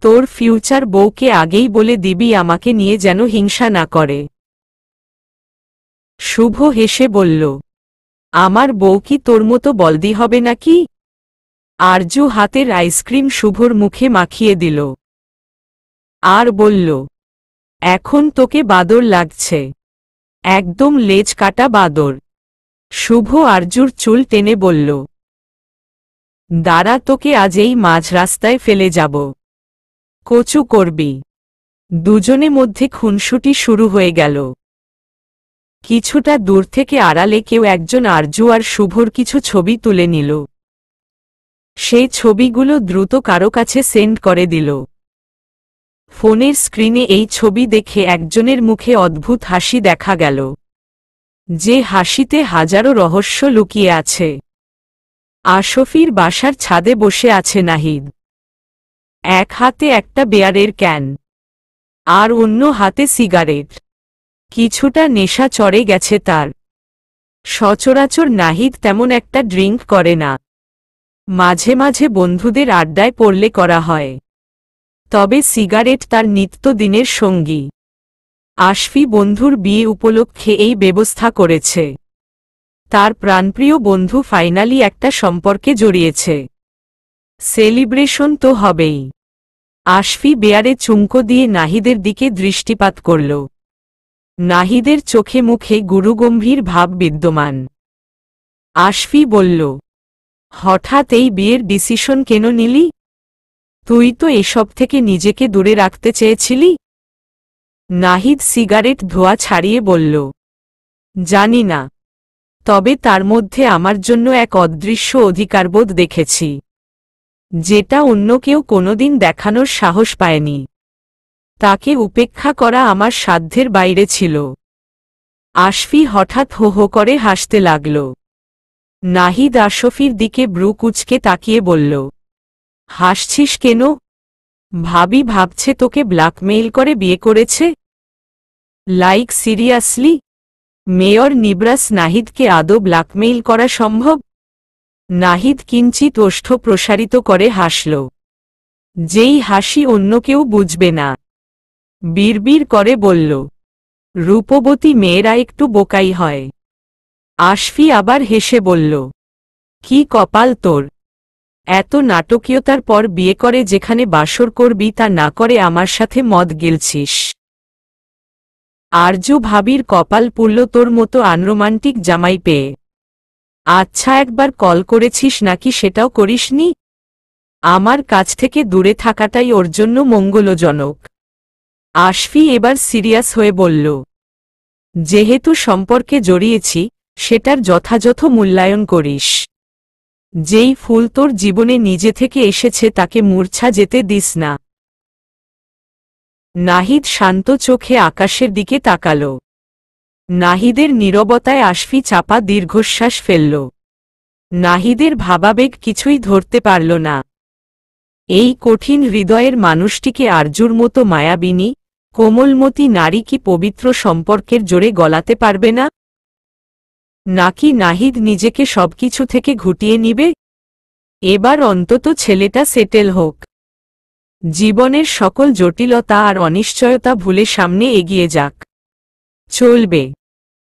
তোর ফিউচার বউকে আগেই বলে দিবি আমাকে নিয়ে যেন হিংসা না করে। শুভ হেসে বলল, আমার বউ কি তোর মতো বলদি হবে নাকি? আরজু হাতের আইসক্রিম শুভর মুখে মাখিয়ে দিল আর বলল, এখন তোকে বাদর লাগছে, একদম লেজ কাটা বাদর। শুভ আরজুর চুল টেনে বলল, দাঁড়া, তোকে আজ এই মাঝ রাস্তায় ফেলে যাব, কচু করবি। দুজনে মধ্যে খুনসুটি শুরু হয়ে গেল। কিছুটা দূর থেকে আড়ালে কেউ একজন আরজু আর শুভর কিছু ছবি তুলে নিল। সেই ছবিগুলো দ্রুত কারো কাছে সেন্ড করে দিল। ফোনের স্ক্রিনে এই ছবি দেখে একজনের মুখে অদ্ভুত হাসি দেখা গেল, যে হাসিতে হাজারো রহস্য লুকিয়ে আছে। আশফির বাসার ছাদে বসে আছে নাহিদ, এক হাতে একটা বিয়ারের ক্যান আর অন্য হাতে সিগারেট। কিছুটা নেশা চড়ে গেছে তার। সচরাচর নাহিদ তেমন একটা ড্রিঙ্ক করে না, মাঝে মাঝে বন্ধুদের আড্ডায় পড়লে করা হয়, তবে সিগারেট তার নিত্যদিনের সঙ্গী। আশফি বন্ধুর বিয়ে উপলক্ষে এই ব্যবস্থা করেছে। তার প্রাণপ্রিয় বন্ধু ফাইনালি একটা সম্পর্কে জড়িয়েছে, সেলিব্রেশন তো হবেই। আশফি বেয়ারে চুমকো দিয়ে নাহিদের দিকে দৃষ্টিপাত করল। নাহিদের চোখে মুখে গুরুগম্ভীর ভাব বিদ্যমান। আশফি বলল, হঠাৎ এই বিয়ের ডিসিশন কেন নিলি? তুই তো এসব থেকে নিজেকে দূরে রাখতে চেয়েছিলি। নাহিদ সিগারেট ধোঁয়া ছাড়িয়ে বলল, জানি না, তবে তার মধ্যে আমার জন্য এক অদৃশ্য অধিকারবোধ দেখেছি, যেটা অন্য কেউ কোনোদিন দেখানোর সাহস পায়নি। তাকে উপেক্ষা করা আমার সাধ্যের বাইরে ছিল। আশফি হঠাৎ হো হো করে হাসতে লাগল। নাহিদ আশফির দিকে ব্রু কুঁচকে তাকিয়ে বলল, হাসছিস কেন? ভাবি ভাবছে তোকে ব্ল্যাকমেইল করে বিয়ে করেছে? Like seriously? মেয়র নিব্রাস নাহিদকে আদৌ ব্ল্যাকমেইল করা সম্ভব? নাহিদ কিঞ্চিত ওষ্ঠ প্রসারিত করে হাসল, যেই হাসি অন্য কেউ বুঝবে না। বিড়বিড় করে বলল, রূপবতী মেয়েরা একটু বোকাই হয়। আশফি আবার হেসে বলল, কি কপাল তোর, এত নাটকীয়তার পর বিয়ে করে যেখানে বাসর করবি তা না করে আমার সাথে মদ গিলছিস। আরজু ভাবির কপাল পুড়ল তোর মতো আনরোমান্টিক জামাই পেয়ে। আচ্ছা, একবার কল করেছিস নাকি সেটাও করিসনি? আমার কাছ থেকে দূরে থাকাটাই ওর জন্য মঙ্গলজনক। আশফি এবার সিরিয়াস হয়ে বলল, যেহেতু সম্পর্কে জড়িয়েছি সেটার যথাযথ মূল্যায়ন করিস। যেই ফুল তোর জীবনে নিজে থেকে এসেছে তাকে মূর্ছা যেতে দিস না। নাহিদ শান্ত চোখে আকাশের দিকে তাকাল। নাহিদের নীরবতায় আশফি চাপা দীর্ঘশ্বাস ফেলল। নাহিদের ভাবাবেগ কিছুই ধরতে পারল না। এই কঠিন হৃদয়ের মানুষটিকে আরজুর মতো মায়াবিনী কোমলমতি নারী কি পবিত্র সম্পর্কের জোরে গলাতে পারবে না? নাকি নাহিদ নিজেকে সবকিছু থেকে ঘুটিয়ে নিবে? এবার অন্তত ছেলেটা সেটেল হোক, জীবনের সকল জটিলতা আর অনিশ্চয়তা ভুলে সামনে এগিয়ে যাক। চলবে।